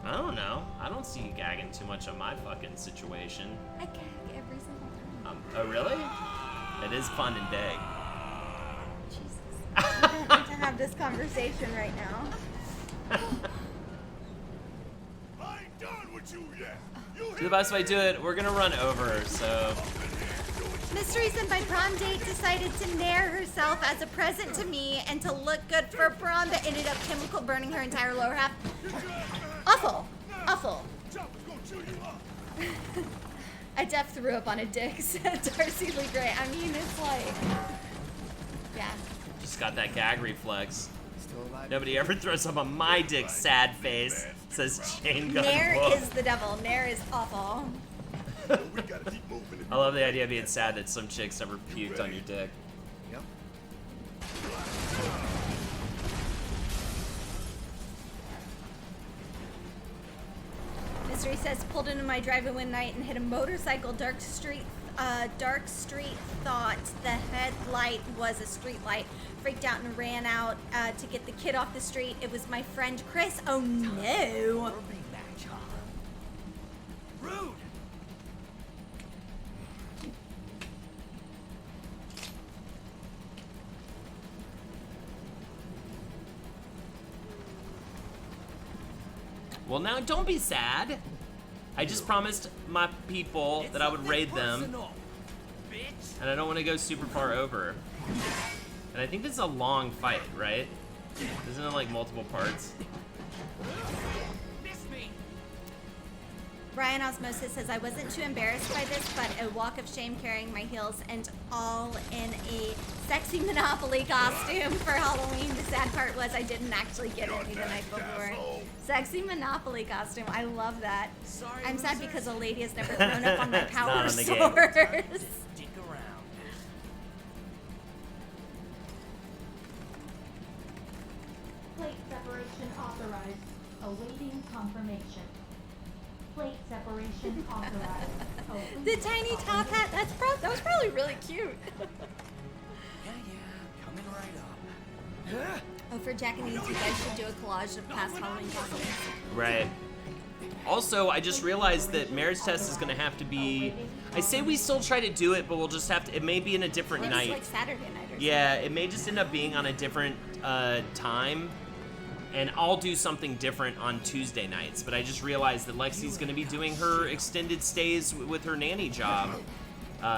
I don't know. I don't see you gagging too much on my fucking situation. I gag every single time. Oh, really? It is fun and big. Jesus. We don't need to have this conversation right now. I ain't done with you yet. Do the best way to it. We're gonna run over, so. Mysteries and my prom date decided to nair herself as a present to me and to look good for prom that ended up chemical burning her entire lower half. Awful. Awful. I def threw up on a dick, said Darcy Lee Gray. I mean, it's like, yeah. Just got that gag reflex. Nobody ever throws up on my dick, sad face, says Chain Gun Nair Wolf. is the devil. Nair is awful. I love the idea of being sad that some chicks never puked on your dick. Yep. Mystery says, pulled into my driveway one night and hit a motorcycle. Dark street thought the headlight was a street light. Freaked out and ran out to get the kid off the street. It was my friend Chris. Oh no. Rude. Well, now don't be sad. I just promised my people that I would raid them. And I don't want to go super far over. And I think this is a long fight, right? Isn't it like multiple parts? Brian Osmosis says, I wasn't too embarrassed by this, but a walk of shame carrying my heels and all in a sexy Monopoly costume for Halloween. The sad part was I didn't actually get any the night before. Sexy Monopoly costume. I love that. I'm sad because a lady has never thrown up on my It's power not on the game. source. Stick around. Plate separation authorized. Awaiting confirmation. Plate separation authorized. Open The tiny top hat. That was probably really cute. Yeah, coming right up. Oh, for Jack and Eats, you guys should do a collage of past Halloween costumes. Right. Also, I just realized that marriage test is gonna have to be. I say we still try to do it, but we'll just have to. It may be in a different It's night. like Saturday night or something. Yeah, it may just end up being on a different time, and I'll do something different on Tuesday nights. But I just realized that Lexi's gonna be doing her extended stays with her nanny job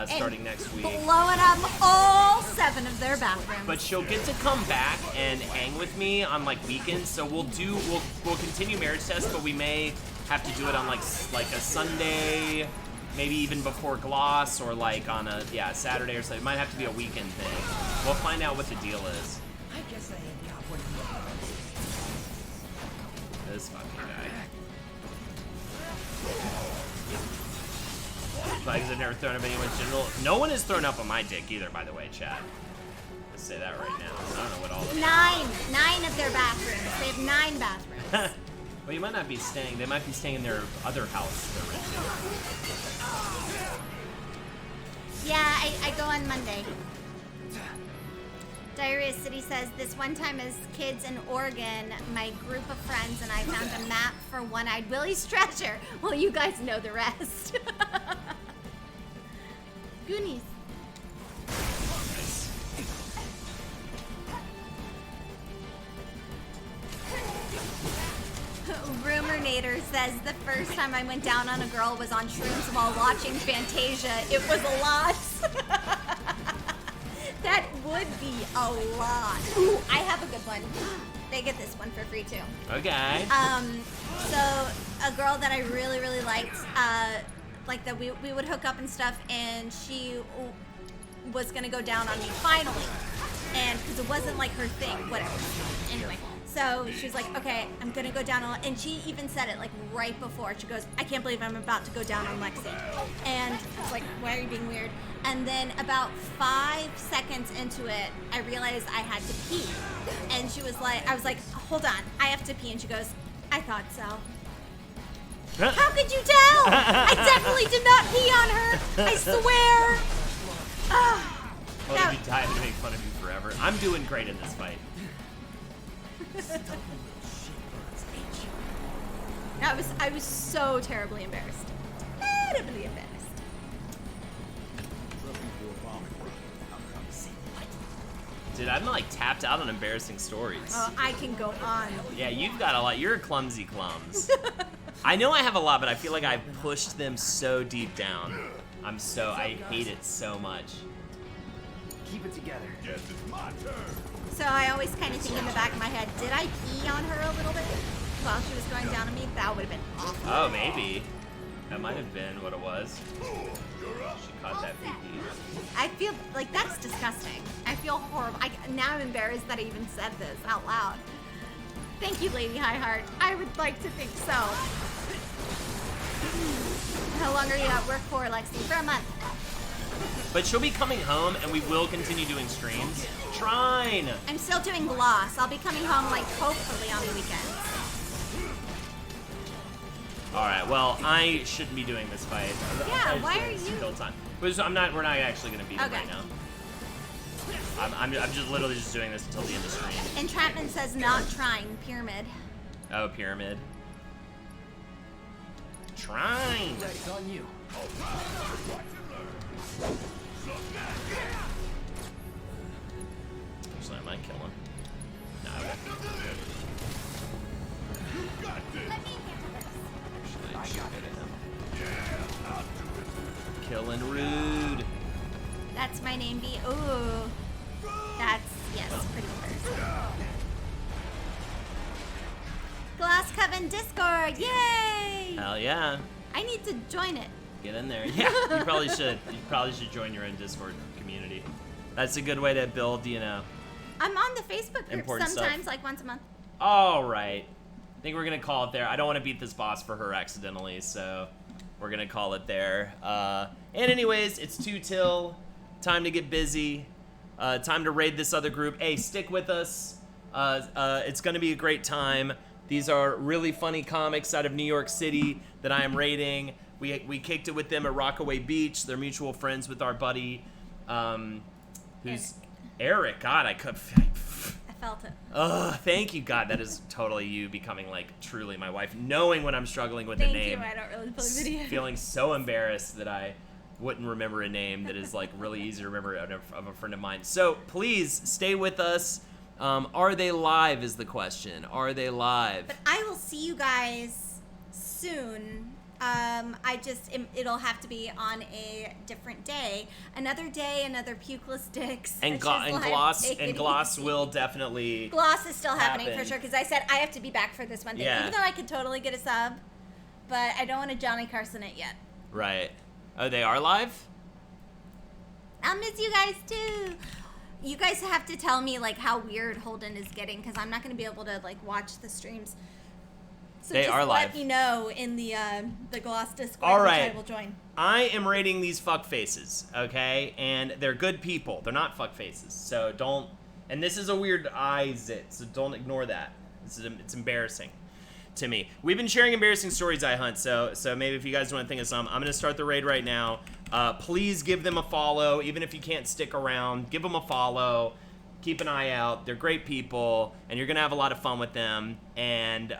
starting next week. Blowing up all 7 of their bathrooms. But she'll get to come back and hang with me on like weekends. So we'll continue marriage test, but we may have to do it on like a Sunday, maybe even before Gloss, or like on a Saturday or something. It might have to be a weekend thing. We'll find out what the deal is. I guess I ain't got one of This fucking guy. Flags have never thrown up anyone's general. No one has thrown up on my dick either, by the way, chat. Let's say that right now. I don't know what all of 9 of their bathrooms. They have 9 bathrooms. Well, you might not be staying. They might be staying in their other house they're renting. Yeah, I go on Monday. Diarrhea City says, this one time as kids in Oregon, my group of friends and I found a map for One-Eyed Willie's treasure. Well, you guys know the rest. Goonies. Rumornator says the first time I went down on a girl was on shrooms while watching Fantasia. It was a lot. That would be a lot. Ooh, I have a good one. They get this one for free too. Okay. So a girl that I really, really liked, like that we would hook up and stuff, and she was gonna go down on me finally, and because it wasn't like her thing, whatever. Anyway, so she was like, okay, I'm gonna go down on, and she even said it like right before. She goes, I can't believe I'm about to go down on Lexi, and I was like, why are you being weird? And then about 5 seconds into it, I realized I had to pee, and she was like, I was like, hold on, I have to pee, and she goes, I thought so. How could you tell? I definitely did not pee on her. I swear. Well, I'd be dying to make fun of you forever. I'm doing great in this fight. I was so terribly embarrassed. Terribly embarrassed. Dude, I'm like tapped out on embarrassing stories. Oh, I can go on. Yeah, you've got a lot. You're a clumsy clums. I know I have a lot, but I feel like I've pushed them so deep down. I hate it so much. Keep it together. Yes, it's my turn. So I always kind of think in the back of my head, did I pee on her a little bit while she was going down on me? That would have been awful. Oh, maybe. That might have been what it was. She caught that pee. I feel like that's disgusting. I feel horrible. Now I'm embarrassed that I even said this out loud. Thank you, Lady Highheart. I would like to think so. How long are you at work for, Lexi? For a month. But she'll be coming home, and we will continue doing streams. Trine! I'm still doing Gloss. I'll be coming home, like, hopefully on the weekends. Alright, well, I shouldn't be doing this fight. Yeah, why are you? Until time. We're not actually going to beat him right now. I'm just literally just doing this until the end of stream. Entrapment says not trying. Pyramid. Oh, Pyramid. Trine! It's on you. Actually, I might kill him. No, I won't. Actually, I should hit him. Killing rude. That's my name. Ooh. That's, yes, pretty embarrassing. Glass Coven Discord. Yay! Hell yeah. I need to join it. Get in there. Yeah, you probably should. You probably should join your own Discord community. That's a good way to build, you know. I'm on the Facebook group Important sometimes, stuff. like once a month. All right. I think we're going to call it there. I don't want to beat this boss for her accidentally, so we're going to call it there. And anyways, it's 2 till. Time to get busy. Time to raid this other group. Hey, stick with us. It's going to be a great time. These are really funny comics out of New York City that I am raiding. We kicked it with them at Rockaway Beach. They're mutual friends with our buddy, who's Eric. God, I could. felt it. Thank you, God. That is totally you becoming like truly my wife, knowing when I'm struggling with Thank a name. you. I don't really play video. Feeling so embarrassed that I wouldn't remember a name that is like really easy to remember of a friend of mine. So please stay with us. Are they live is the question. Are they live? But I will see you guys soon. It'll have to be on a different day. Another day, another Pukeless Sticks. And Gloss will definitely. Gloss is still happening happen. for sure, because I said I have to be back for this one thing. Yeah. Even though I could totally get a sub, but I don't want to Johnny Carson it yet. Right. Oh, they are live? I'll miss you guys too. You guys have to tell me like how weird Holden is getting, because I'm not going to be able to like watch the streams. So They just are live. let me know in the Gloss Discord, All which right. I will join. I am rating these fuck faces, okay? And they're good people. They're not fuck faces. So don't. And this is a weird zit, so don't ignore that. It's embarrassing to me. We've been sharing embarrassing stories, I Hunt. So maybe if you guys want to think of some, I'm gonna start the raid right now. Please give them a follow, even if you can't stick around. Give them a follow. Keep an eye out. They're great people, and you're gonna have a lot of fun with them. And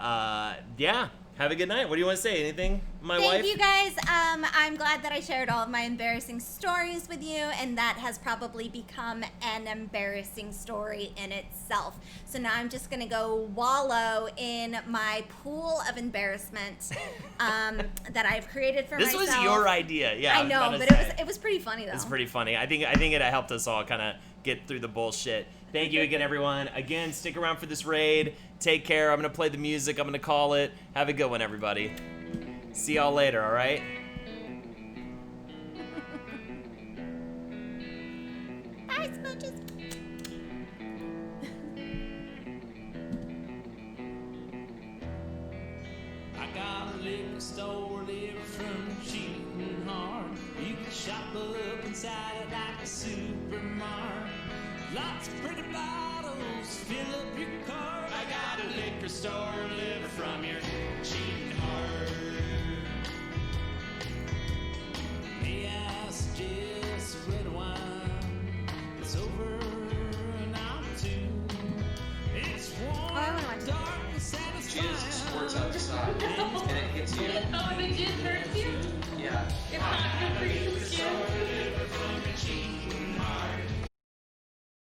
yeah, have a good night. What do you want to say? Anything, my wife? Thank you guys. I'm glad that I shared all of my embarrassing stories with you, and that has probably become an embarrassing story in itself. So now I'm just gonna go wallow in my pool of embarrassment that I've created for This myself. was your idea, yeah. I know, was but gonna say. it was pretty funny though. It's pretty funny. I think it helped us all kind of get through the bullshit. Thank you again, everyone. Again, stick around for this raid. Take care. I'm gonna play the music. I'm gonna call it. Have a good one, everybody. See y'all later. All right. Bye, smooches. I got a liquor store live from cheating hard. You can shop up inside it like a supermart. Lots of pretty bottles, fill up your car. I got a liquor store live from your cheating heart. May I suggest red wine? It's over and out too. It's warm, dark, and satisfying. Jesus squirts outside and it hits you. Oh, they did hurt you?